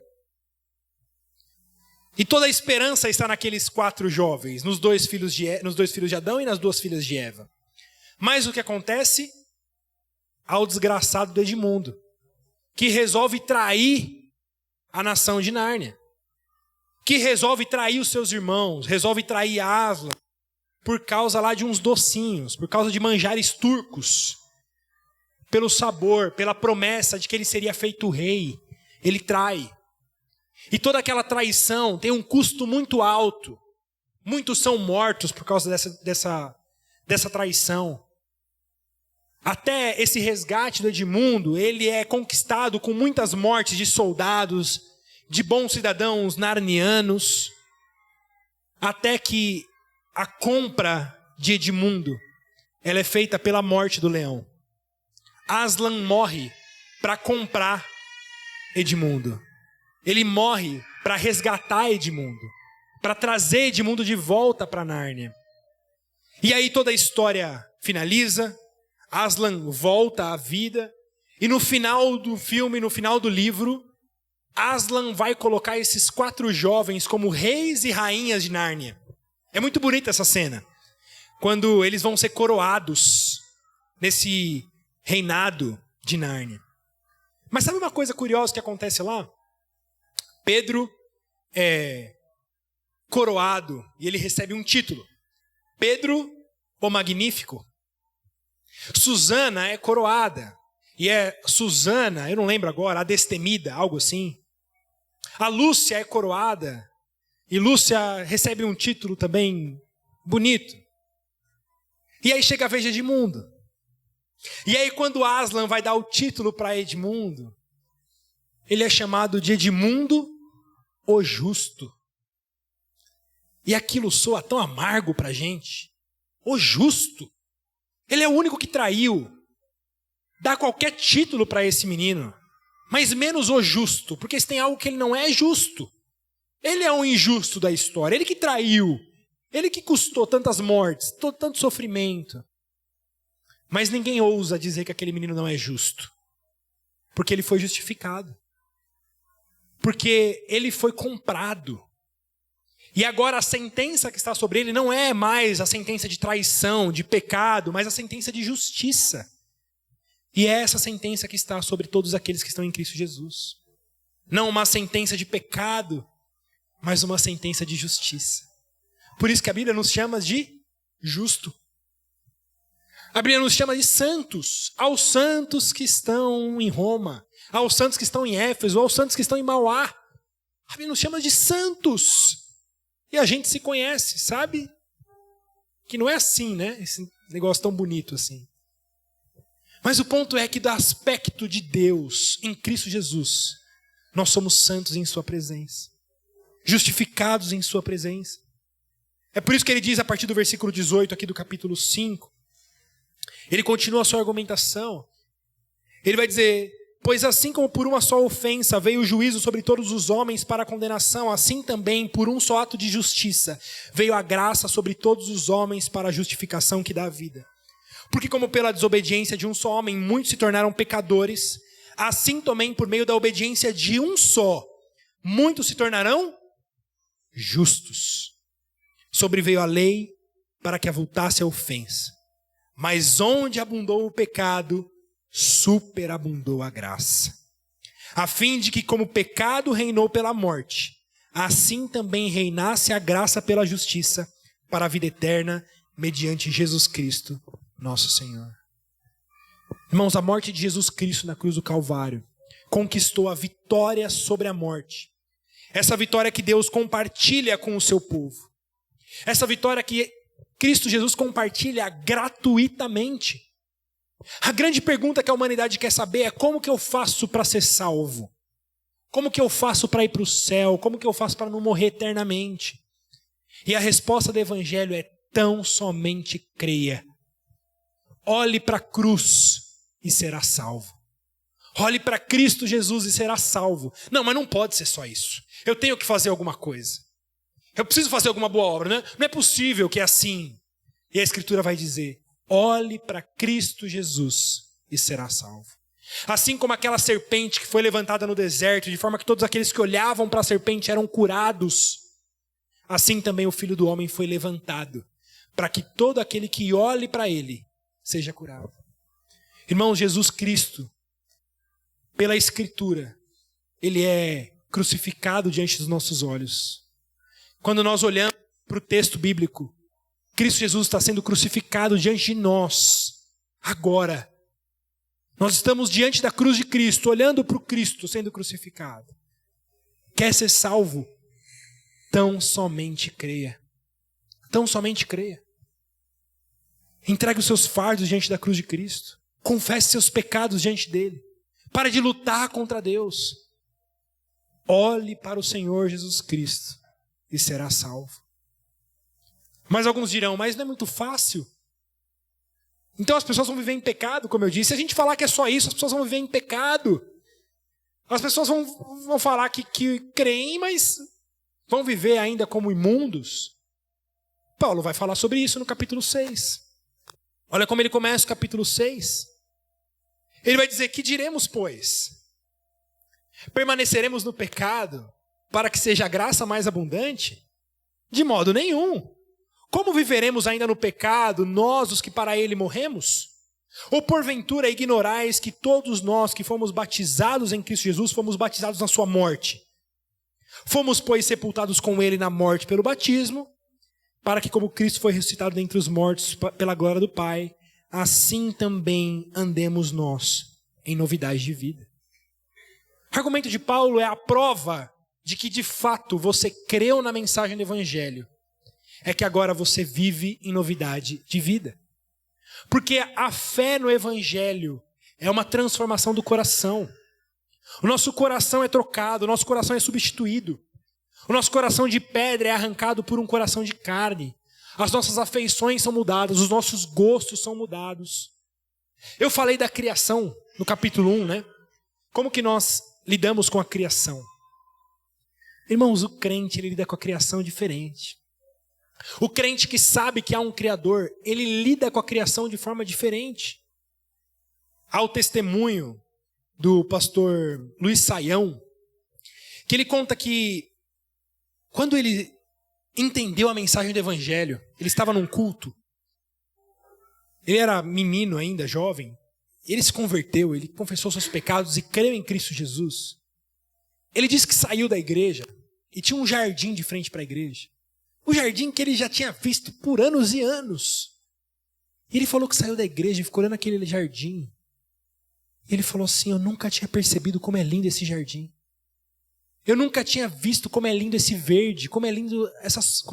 E toda a esperança está naqueles 4 jovens, nos dois filhos de Adão e nas 2 filhas de Eva. Mas o que acontece? Ao desgraçado do Edmundo, que resolve trair a nação de Nárnia. que resolve trair os seus irmãos, resolve trair Aslan, por causa lá de uns docinhos, por causa de manjares turcos, pelo sabor, pela promessa de que ele seria feito rei. Ele trai. E toda aquela traição tem um custo muito alto. Muitos são mortos por causa dessa traição. Até esse resgate do Edmundo, ele é conquistado com muitas mortes de soldados, de bons cidadãos narnianos, até que a compra de Edmundo, ela é feita pela morte do leão. Aslan morre para comprar Edmundo. Ele morre para resgatar Edmundo, para trazer Edmundo de volta para Nárnia. E aí toda a história finaliza, Aslan volta à vida, e no final do filme, no final do livro, Aslan vai colocar esses 4 jovens como reis e rainhas de Nárnia. É muito bonita essa cena, quando eles vão ser coroados nesse reinado de Nárnia. Mas sabe uma coisa curiosa que acontece lá? Pedro é coroado e ele recebe um título. Pedro o Magnífico. Susana é coroada. E é Susana, eu não lembro agora, a Destemida, algo assim. A Lúcia é coroada. E Lúcia recebe um título também bonito. E aí chega a vez de Edmundo. E aí quando Aslan vai dar o título para Edmundo, ele é chamado de Edmundo o Justo. E aquilo soa tão amargo para a gente. O Justo. Ele é o único que traiu. Dá qualquer título para esse menino. Mas menos o Justo. Porque se tem algo que ele não é justo. Ele é o injusto da história. Ele que traiu. Ele que custou tantas mortes. Tanto sofrimento. Mas ninguém ousa dizer que aquele menino não é justo. Porque ele foi justificado. Porque ele foi comprado. E agora a sentença que está sobre ele não é mais a sentença de traição, de pecado, mas a sentença de justiça. E é essa sentença que está sobre todos aqueles que estão em Cristo Jesus. Não uma sentença de pecado, mas uma sentença de justiça. Por isso que a Bíblia nos chama de justo. A Bíblia nos chama de santos, aos santos que estão em Roma, aos santos que estão em Éfeso, aos santos que estão em Mauá. A Bíblia nos chama de santos. E a gente se conhece, sabe? Que não é assim, né? Esse negócio tão bonito assim. Mas o ponto é que do aspecto de Deus, em Cristo Jesus, nós somos santos em sua presença. Justificados em sua presença. É por isso que ele diz a partir do versículo 18 aqui do capítulo 5. Ele continua a sua argumentação. Ele vai dizer: pois assim como por uma só ofensa veio o juízo sobre todos os homens para a condenação, assim também por um só ato de justiça veio a graça sobre todos os homens para a justificação que dá a vida. Porque como pela desobediência de um só homem muitos se tornaram pecadores, assim também por meio da obediência de um só, muitos se tornarão justos. Sobreveio a lei para que avultasse a ofensa. Mas onde abundou o pecado, superabundou a graça. A fim de que como o pecado reinou pela morte, assim também reinasse a graça pela justiça para a vida eterna, mediante Jesus Cristo, nosso Senhor. Irmãos, a morte de Jesus Cristo na cruz do Calvário conquistou a vitória sobre a morte. Essa vitória que Deus compartilha com o seu povo. Essa vitória que Cristo Jesus compartilha gratuitamente. A grande pergunta que a humanidade quer saber é: como que eu faço para ser salvo? Como que eu faço para ir para o céu? Como que eu faço para não morrer eternamente? E a resposta do Evangelho é: tão somente creia. Olhe para a cruz e será salvo. Olhe para Cristo Jesus e será salvo. Não, mas não pode ser só isso. Eu tenho que fazer alguma coisa. Eu preciso fazer alguma boa obra, né? Não é possível que é assim. E a Escritura vai dizer: olhe para Cristo Jesus e será salvo. Assim como aquela serpente que foi levantada no deserto, de forma que todos aqueles que olhavam para a serpente eram curados, assim também o Filho do Homem foi levantado, para que todo aquele que olhe para ele seja curado. Irmãos, Jesus Cristo, pela Escritura, ele é crucificado diante dos nossos olhos. Quando nós olhamos para o texto bíblico, Cristo Jesus está sendo crucificado diante de nós, agora. Nós estamos diante da cruz de Cristo, olhando para o Cristo sendo crucificado. Quer ser salvo? Tão somente creia. Tão somente creia. Entregue os seus fardos diante da cruz de Cristo. Confesse seus pecados diante dele. Pare de lutar contra Deus. Olhe para o Senhor Jesus Cristo e será salvo. Mas alguns dirão, mas não é muito fácil. Então as pessoas vão viver em pecado, como eu disse. Se a gente falar que é só isso, as pessoas vão viver em pecado. As pessoas vão falar que creem, mas vão viver ainda como imundos. Paulo vai falar sobre isso no capítulo 6. Olha como ele começa o capítulo 6. Ele vai dizer, que diremos, pois? Permaneceremos no pecado para que seja a graça mais abundante? De modo nenhum. Como viveremos ainda no pecado, nós os que para ele morremos? Ou porventura ignorais que todos nós que fomos batizados em Cristo Jesus, fomos batizados na sua morte? Fomos, pois, sepultados com ele na morte pelo batismo, para que como Cristo foi ressuscitado dentre os mortos pela glória do Pai, assim também andemos nós em novidade de vida. O argumento de Paulo é a prova de que de fato você creu na mensagem do Evangelho. É que agora você vive em novidade de vida. Porque a fé no Evangelho é uma transformação do coração. O nosso coração é trocado, o nosso coração é substituído. O nosso coração de pedra é arrancado por um coração de carne. As nossas afeições são mudadas, os nossos gostos são mudados. Eu falei da criação no capítulo 1, né? Como que nós lidamos com a criação? Irmãos, o crente ele lida com a criação diferente. O crente que sabe que há um Criador, ele lida com a criação de forma diferente. Há o testemunho do pastor Luiz Saião, que ele conta que quando ele entendeu a mensagem do Evangelho, ele estava num culto, ele era menino ainda, jovem, ele se converteu, ele confessou seus pecados e creu em Cristo Jesus. Ele disse que saiu da igreja e tinha um jardim de frente para a igreja. O jardim que ele já tinha visto por anos e anos. E ele falou que saiu da igreja e ficou olhando aquele jardim. E ele falou assim, eu nunca tinha percebido como é lindo esse jardim. Eu nunca tinha visto como é lindo esse verde, como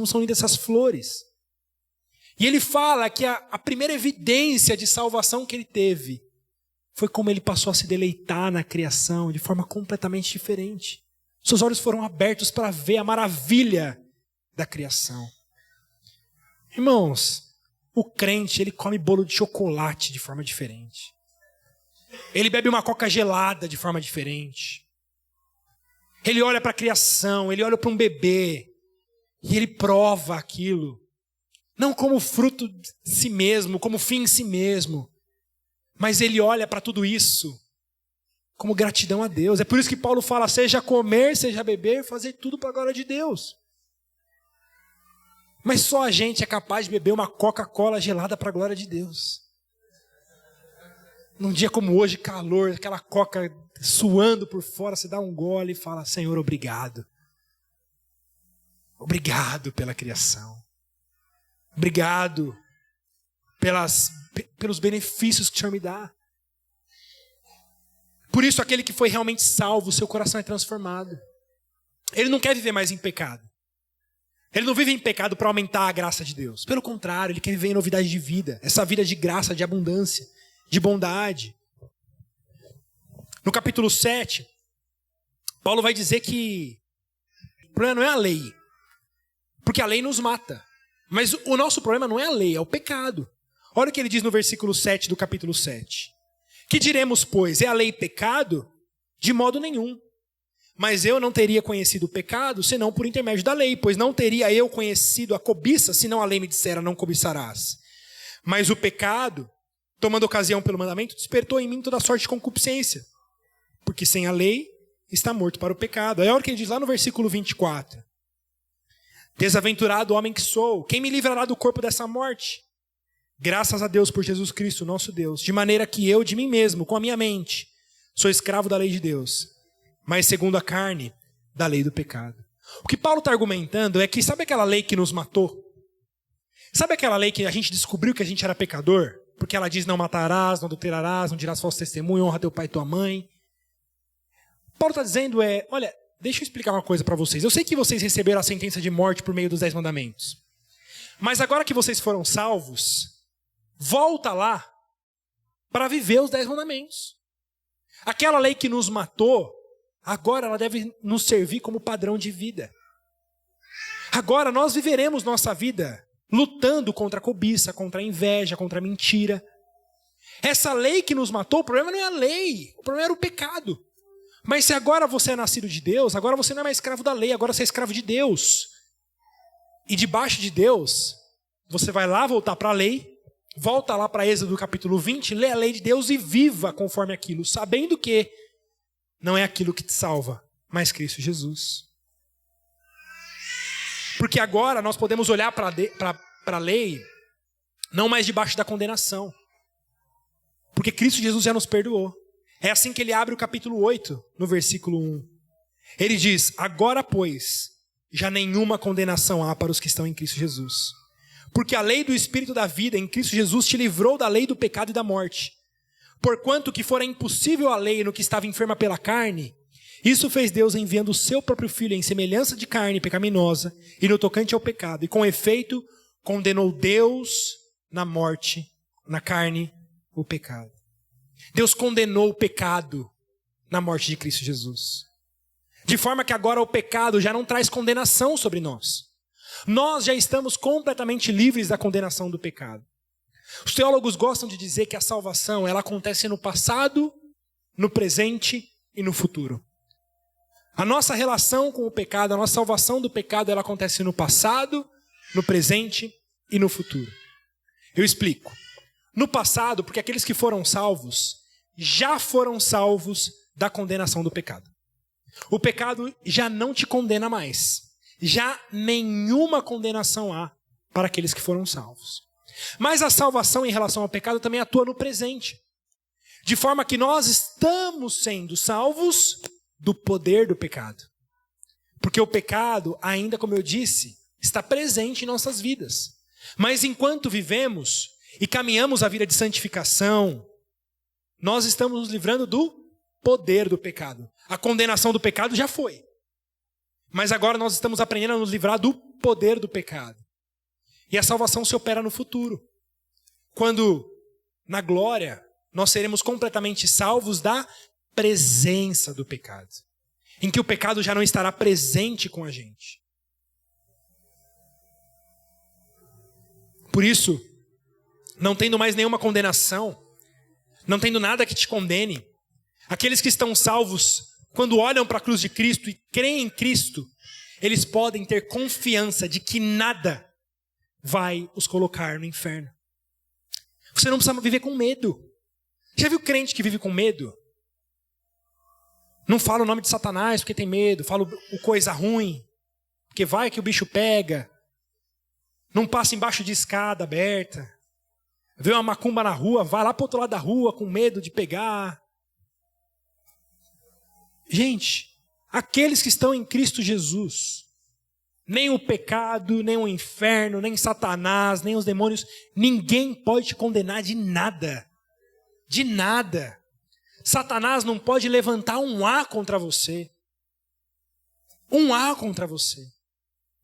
são lindas essas flores. E ele fala que a primeira evidência de salvação que ele teve foi como ele passou a se deleitar na criação de forma completamente diferente. Seus olhos foram abertos para ver a maravilha da criação. Irmãos, o crente, ele come bolo de chocolate de forma diferente. Ele bebe uma coca gelada de forma diferente. Ele olha para a criação, ele olha para um bebê e ele prova aquilo. Não como fruto de si mesmo, como fim em si mesmo, mas ele olha para tudo isso como gratidão a Deus. É por isso que Paulo fala, seja comer, seja beber, fazer tudo para a glória de Deus. Mas só a gente é capaz de beber uma Coca-Cola gelada para a glória de Deus. Num dia como hoje, calor, aquela Coca suando por fora, você dá um gole e fala, Senhor, obrigado. Obrigado pela criação. Obrigado pelos benefícios que o Senhor me dá. Por isso, aquele que foi realmente salvo, seu coração é transformado. Ele não quer viver mais em pecado. Ele não vive em pecado para aumentar a graça de Deus. Pelo contrário, ele quer viver em novidade de vida. Essa vida de graça, de abundância, de bondade. No capítulo 7, Paulo vai dizer que o problema não é a lei. Porque a lei nos mata. Mas o nosso problema não é a lei, é o pecado. Olha o que ele diz no versículo 7 do capítulo 7. Que diremos, pois, é a lei pecado? De modo nenhum. Mas eu não teria conhecido o pecado, senão por intermédio da lei, pois não teria eu conhecido a cobiça, senão a lei me dissera, não cobiçarás. Mas o pecado, tomando ocasião pelo mandamento, despertou em mim toda sorte de concupiscência. Porque sem a lei, está morto para o pecado. Aí olha o que ele diz lá no versículo 24. Desaventurado homem que sou, quem me livrará do corpo dessa morte? Graças a Deus por Jesus Cristo, nosso Deus, de maneira que eu, de mim mesmo, com a minha mente, sou escravo da lei de Deus, mas segundo a carne, da lei do pecado. O que Paulo está argumentando é que, sabe aquela lei que nos matou? Sabe aquela lei que a gente descobriu que a gente era pecador? Porque ela diz: não matarás, não adulterarás, não dirás falso testemunho, honra teu pai e tua mãe. Paulo está dizendo olha, deixa eu explicar uma coisa para vocês. Eu sei que vocês receberam a sentença de morte por meio dos 10 mandamentos. Mas agora que vocês foram salvos, volta lá para viver os 10 mandamentos. Aquela lei que nos matou, agora ela deve nos servir como padrão de vida. Agora nós viveremos nossa vida lutando contra a cobiça, contra a inveja, contra a mentira. Essa lei que nos matou, o problema não é a lei, o problema era o pecado. Mas se agora você é nascido de Deus, agora você não é mais escravo da lei, agora você é escravo de Deus. E debaixo de Deus, você vai lá voltar para a lei, volta lá para Êxodo capítulo 20, lê a lei de Deus e viva conforme aquilo, sabendo que não é aquilo que te salva, mas Cristo Jesus. Porque agora nós podemos olhar para a lei não mais debaixo da condenação. Porque Cristo Jesus já nos perdoou. É assim que ele abre o capítulo 8, no versículo 1. Ele diz: agora, pois, já nenhuma condenação há para os que estão em Cristo Jesus. Porque a lei do Espírito da vida em Cristo Jesus te livrou da lei do pecado e da morte. Porquanto que fora impossível a lei no que estava enferma pela carne, isso fez Deus enviando o seu próprio Filho em semelhança de carne pecaminosa e no tocante ao pecado. E com efeito, condenou Deus na morte, na carne, o pecado. Deus condenou o pecado na morte de Cristo Jesus. De forma que agora o pecado já não traz condenação sobre nós. Nós já estamos completamente livres da condenação do pecado. Os teólogos gostam de dizer que a salvação ela acontece no passado, no presente e no futuro. A nossa relação com o pecado, a nossa salvação do pecado, ela acontece no passado, no presente e no futuro. Eu explico. No passado, porque aqueles que foram salvos já foram salvos da condenação do pecado. O pecado já não te condena mais. Já nenhuma condenação há para aqueles que foram salvos. Mas a salvação em relação ao pecado também atua no presente. De forma que nós estamos sendo salvos do poder do pecado. Porque o pecado, ainda como eu disse, está presente em nossas vidas. Mas enquanto vivemos e caminhamos a vida de santificação, nós estamos nos livrando do poder do pecado. A condenação do pecado já foi. Mas agora nós estamos aprendendo a nos livrar do poder do pecado. E a salvação se opera no futuro. Quando, na glória, nós seremos completamente salvos da presença do pecado. Em que o pecado já não estará presente com a gente. Por isso, não tendo mais nenhuma condenação, não tendo nada que te condene, aqueles que estão salvos, quando olham para a cruz de Cristo e creem em Cristo, eles podem ter confiança de que nada vai os colocar no inferno. Você não precisa viver com medo. Já viu crente que vive com medo? Não fala o nome de Satanás porque tem medo, fala o coisa ruim, porque vai que o bicho pega. Não passa embaixo de escada aberta. Vê uma macumba na rua, vai lá para o outro lado da rua com medo de pegar. Gente, aqueles que estão em Cristo Jesus, nem o pecado, nem o inferno, nem Satanás, nem os demônios, ninguém pode te condenar de nada. De nada. Satanás não pode levantar um A contra você. Um A contra você.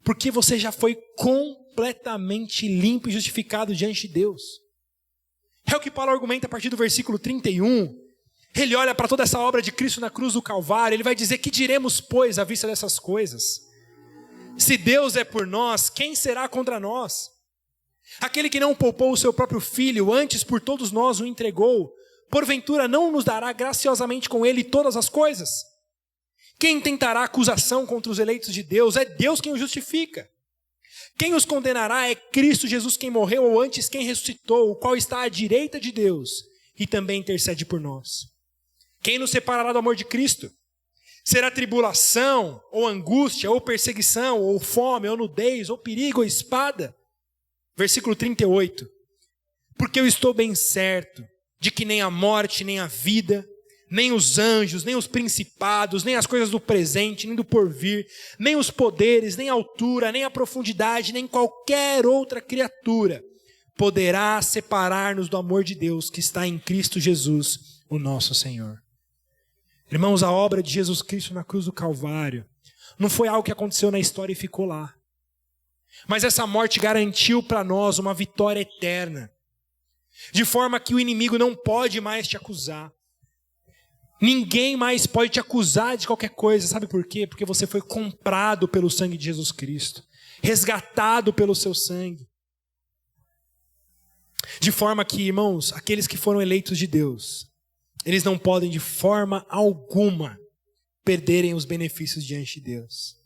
Porque você já foi completamente limpo e justificado diante de Deus. É o que Paulo argumenta a partir do versículo 31. Ele olha para toda essa obra de Cristo na cruz do Calvário. Ele vai dizer: que diremos, pois, à vista dessas coisas? Se Deus é por nós, quem será contra nós? Aquele que não poupou o seu próprio filho, antes por todos nós o entregou, porventura não nos dará graciosamente com ele todas as coisas? Quem tentará acusação contra os eleitos de Deus? É Deus quem os justifica. Quem os condenará é Cristo Jesus, quem morreu, ou antes quem ressuscitou, o qual está à direita de Deus e também intercede por nós. Quem nos separará do amor de Cristo? Será tribulação, ou angústia, ou perseguição, ou fome, ou nudez, ou perigo, ou espada? Versículo 38. Porque eu estou bem certo de que nem a morte, nem a vida, nem os anjos, nem os principados, nem as coisas do presente, nem do porvir, nem os poderes, nem a altura, nem a profundidade, nem qualquer outra criatura poderá separar-nos do amor de Deus que está em Cristo Jesus, o nosso Senhor. Irmãos, a obra de Jesus Cristo na cruz do Calvário não foi algo que aconteceu na história e ficou lá. Mas essa morte garantiu para nós uma vitória eterna, de forma que o inimigo não pode mais te acusar. Ninguém mais pode te acusar de qualquer coisa. Sabe por quê? Porque você foi comprado pelo sangue de Jesus Cristo, resgatado pelo seu sangue. De forma que, irmãos, aqueles que foram eleitos de Deus, eles não podem de forma alguma perderem os benefícios diante de Deus.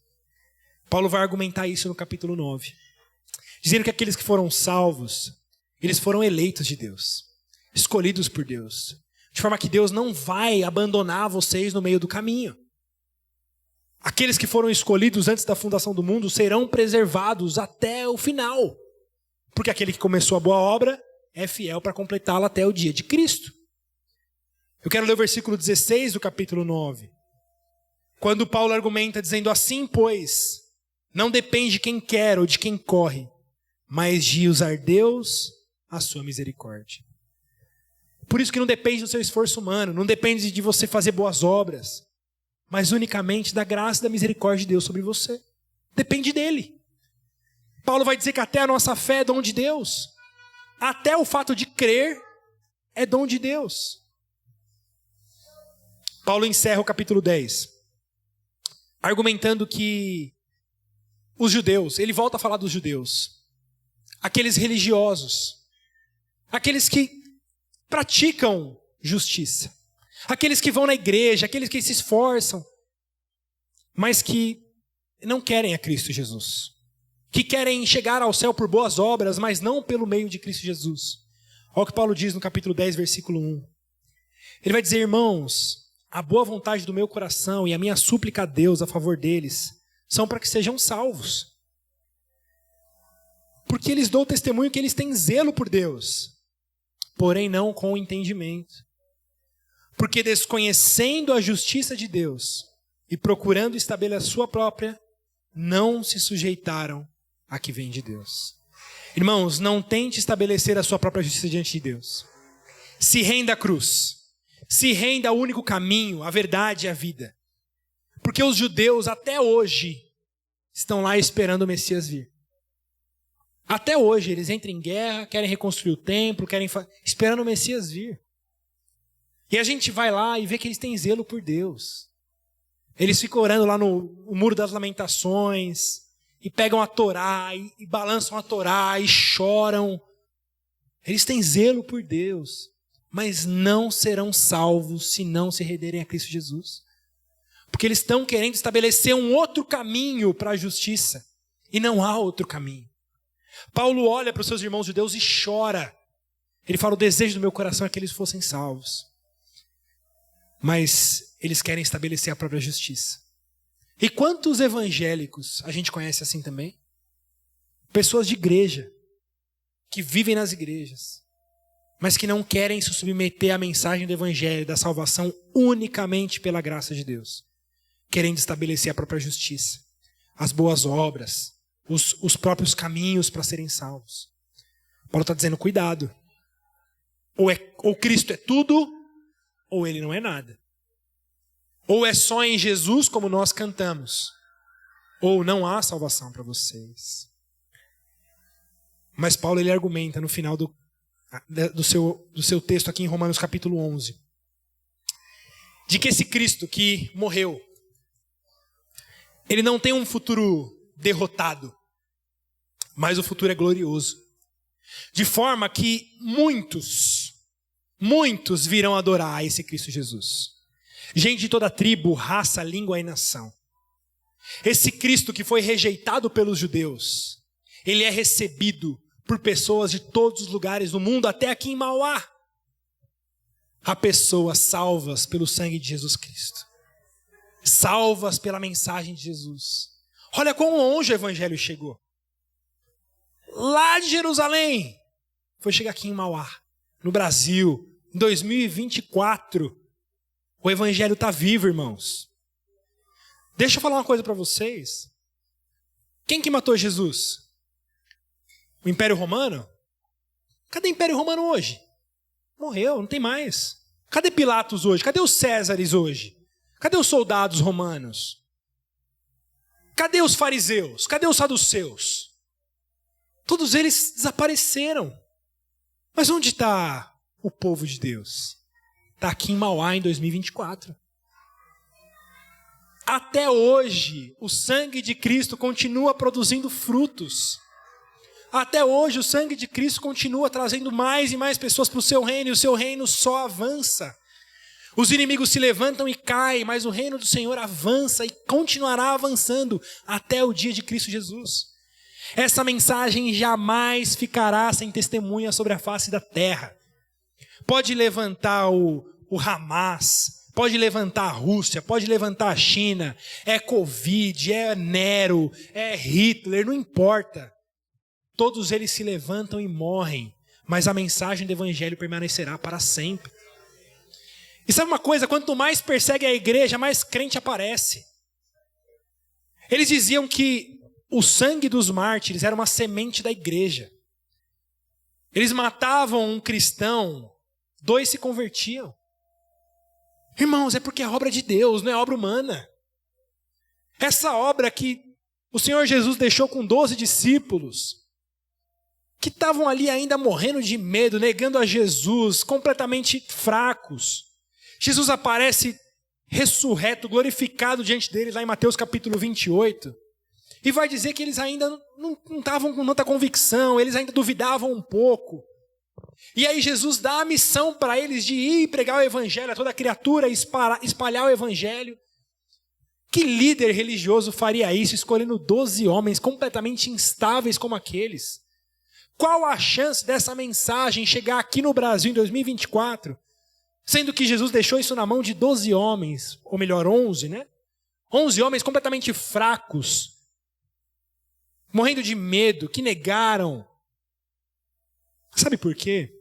Paulo vai argumentar isso no capítulo 9, dizendo que aqueles que foram salvos, eles foram eleitos de Deus, escolhidos por Deus, de forma que Deus não vai abandonar vocês no meio do caminho. Aqueles que foram escolhidos antes da fundação do mundo serão preservados até o final, porque aquele que começou a boa obra é fiel para completá-la até o dia de Cristo. Eu quero ler o versículo 16 do capítulo 9, quando Paulo argumenta dizendo: assim, pois, não depende de quem quer ou de quem corre, mas de usar Deus a sua misericórdia. Por isso que não depende do seu esforço humano, não depende de você fazer boas obras, mas unicamente da graça e da misericórdia de Deus sobre você. Depende dele. Paulo vai dizer que até a nossa fé é dom de Deus. Até o fato de crer é dom de Deus. Paulo encerra o capítulo 10, argumentando que os judeus, ele volta a falar dos judeus, aqueles religiosos, aqueles que praticam justiça, aqueles que vão na igreja, aqueles que se esforçam, mas que não querem a Cristo Jesus, que querem chegar ao céu por boas obras, mas não pelo meio de Cristo Jesus. Olha o que Paulo diz no capítulo 10, versículo 1. Ele vai dizer: irmãos, a boa vontade do meu coração e a minha súplica a Deus a favor deles são para que sejam salvos. Porque eles dão testemunho que eles têm zelo por Deus, porém não com o entendimento. Porque desconhecendo a justiça de Deus e procurando estabelecer a sua própria, não se sujeitaram a que vem de Deus. Irmãos, não tente estabelecer a sua própria justiça diante de Deus. Se renda à cruz. Se renda ao único caminho, a verdade e a vida. Porque os judeus até hoje estão lá esperando o Messias vir. Até hoje eles entram em guerra, querem reconstruir o templo, esperando o Messias vir. E a gente vai lá e vê que eles têm zelo por Deus. Eles ficam orando lá no Muro das Lamentações, e pegam a Torá, e balançam a Torá, e choram. Eles têm zelo por Deus, mas não serão salvos se não se renderem a Cristo Jesus. Porque eles estão querendo estabelecer um outro caminho para a justiça, e não há outro caminho. Paulo olha para os seus irmãos judeus e chora. Ele fala: o desejo do meu coração é que eles fossem salvos. Mas eles querem estabelecer a própria justiça. E quantos evangélicos a gente conhece assim também? Pessoas de igreja, que vivem nas igrejas, mas que não querem se submeter à mensagem do evangelho, da salvação, unicamente pela graça de Deus. Querendo estabelecer a própria justiça, as boas obras, os próprios caminhos para serem salvos. Paulo está dizendo: cuidado. Ou Cristo é tudo, ou ele não é nada. Ou é só em Jesus, como nós cantamos, ou não há salvação para vocês. Mas Paulo, ele argumenta no final do seu texto aqui em Romanos capítulo 11, de que esse Cristo que morreu, ele não tem um futuro derrotado, mas o futuro é glorioso. De forma que muitos virão adorar a esse Cristo Jesus. Gente de toda tribo, raça, língua e nação. Esse Cristo que foi rejeitado pelos judeus, ele é recebido por pessoas de todos os lugares do mundo, até aqui em Mauá. Há pessoas salvas pelo sangue de Jesus Cristo. Salvas pela mensagem de Jesus. Olha quão longe o evangelho chegou. Lá de Jerusalém, foi chegar aqui em Mauá, no Brasil, em 2024. O evangelho está vivo, irmãos. Deixa eu falar uma coisa para vocês. Quem que matou Jesus? O Império Romano? Cadê o Império Romano hoje? Morreu, não tem mais. Cadê Pilatos hoje? Cadê os Césares hoje? Cadê os soldados romanos? Cadê os fariseus? Cadê os saduceus? Todos eles desapareceram. Mas onde está o povo de Deus? Está aqui em Mauá em 2024. Até hoje, o sangue de Cristo continua produzindo frutos. Até hoje, o sangue de Cristo continua trazendo mais e mais pessoas para o seu reino, e o seu reino só avança. Os inimigos se levantam e caem, mas o reino do Senhor avança e continuará avançando até o dia de Cristo Jesus. Essa mensagem jamais ficará sem testemunha sobre a face da terra. Pode levantar o Hamas, pode levantar a Rússia, pode levantar a China, é Covid, é Nero, é Hitler, não importa. Todos eles se levantam e morrem, mas a mensagem do evangelho permanecerá para sempre. E sabe uma coisa? Quanto mais persegue a igreja, mais crente aparece. Eles diziam que o sangue dos mártires era uma semente da igreja. Eles matavam um cristão, 2 se convertiam. Irmãos, é porque é obra de Deus, não é obra humana. Essa obra que o Senhor Jesus deixou com 12 discípulos, que estavam ali ainda morrendo de medo, negando a Jesus, completamente fracos. Jesus aparece ressurreto, glorificado diante deles, lá em Mateus capítulo 28, e vai dizer que eles ainda não estavam com muita convicção, eles ainda duvidavam um pouco. E aí Jesus dá a missão para eles de ir pregar o evangelho a toda criatura, espalhar o evangelho. Que líder religioso faria isso, escolhendo 12 homens completamente instáveis como aqueles? Qual a chance dessa mensagem chegar aqui no Brasil em 2024, sendo que Jesus deixou isso na mão de 12 homens, ou melhor, 11, né? 11 homens completamente fracos, morrendo de medo, que negaram. Sabe por quê?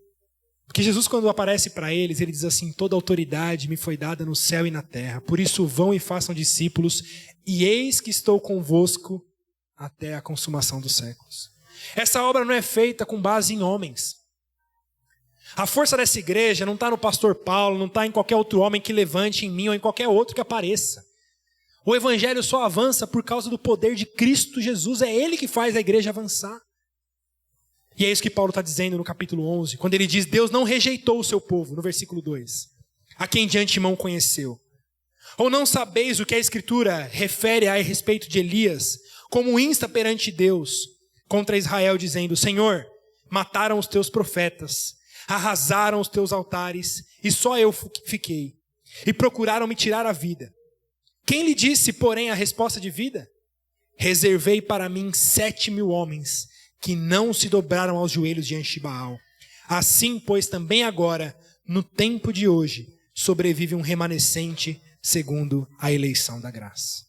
Porque Jesus, quando aparece para eles, ele diz assim: toda autoridade me foi dada no céu e na terra, por isso vão e façam discípulos, e eis que estou convosco até a consumação dos séculos. Essa obra não é feita com base em homens. A força dessa igreja não está no pastor Paulo, não está em qualquer outro homem que levante em mim ou em qualquer outro que apareça. O evangelho só avança por causa do poder de Cristo Jesus, é Ele que faz a igreja avançar. E é isso que Paulo está dizendo no capítulo 11, quando ele diz: Deus não rejeitou o seu povo, no versículo 2, a quem de antemão conheceu. Ou não sabeis o que a Escritura refere a respeito de Elias, como insta perante Deus contra Israel, dizendo: Senhor, mataram os teus profetas, arrasaram os teus altares, e só eu fiquei, e procuraram me tirar a vida. Quem lhe disse, porém, a resposta de vida? Reservei para mim 7.000 homens, que não se dobraram aos joelhos diante de Baal. Assim, pois, também agora, no tempo de hoje, sobrevive um remanescente segundo a eleição da graça.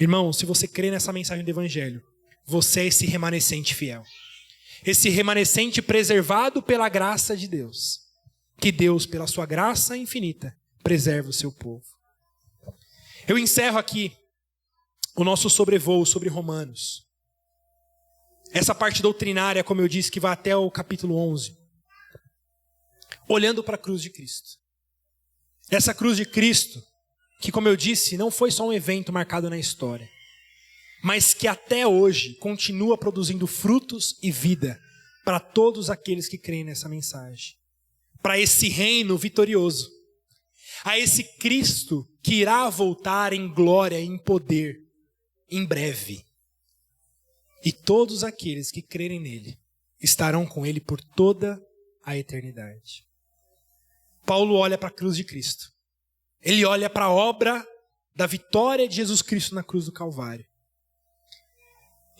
Irmão, se você crê nessa mensagem do evangelho, você é esse remanescente fiel. Esse remanescente preservado pela graça de Deus. Que Deus, pela sua graça infinita, preserve o seu povo. Eu encerro aqui o nosso sobrevoo sobre Romanos. Essa parte doutrinária, como eu disse, que vai até o capítulo 11. Olhando para a cruz de Cristo. Essa cruz de Cristo, que, como eu disse, não foi só um evento marcado na história, mas que até hoje continua produzindo frutos e vida para todos aqueles que creem nessa mensagem. Para esse reino vitorioso. A esse Cristo que irá voltar em glória e em poder em breve. E todos aqueles que crerem nele estarão com ele por toda a eternidade. Paulo olha para a cruz de Cristo. Ele olha para a obra da vitória de Jesus Cristo na cruz do Calvário.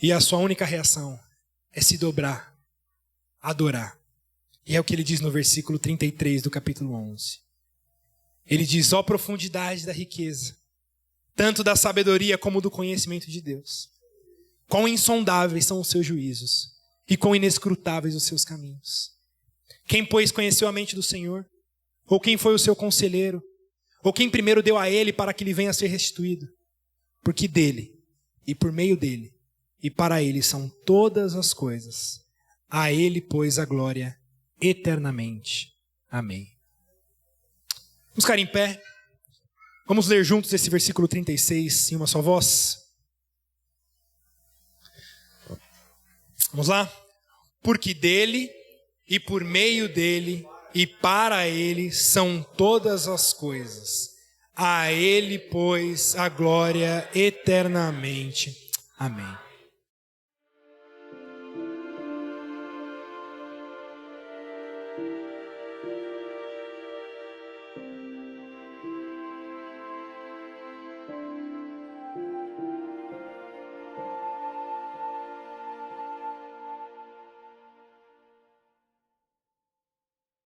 E a sua única reação é se dobrar, adorar. E é o que ele diz no versículo 33 do capítulo 11. Ele diz: ó profundidade da riqueza, tanto da sabedoria como do conhecimento de Deus. Quão insondáveis são os seus juízos, e quão inescrutáveis os seus caminhos. Quem, pois, conheceu a mente do Senhor? Ou quem foi o seu conselheiro? Ou quem primeiro deu a ele para que lhe venha a ser restituído? Porque dele, e por meio dele, e para ele são todas as coisas. A ele, pois, a glória eternamente. Amém. Vamos ficar em pé. Vamos ler juntos esse versículo 36 em uma só voz. Vamos lá? Porque dele, e por meio dele, e para ele são todas as coisas. A ele, pois, a glória eternamente. Amém.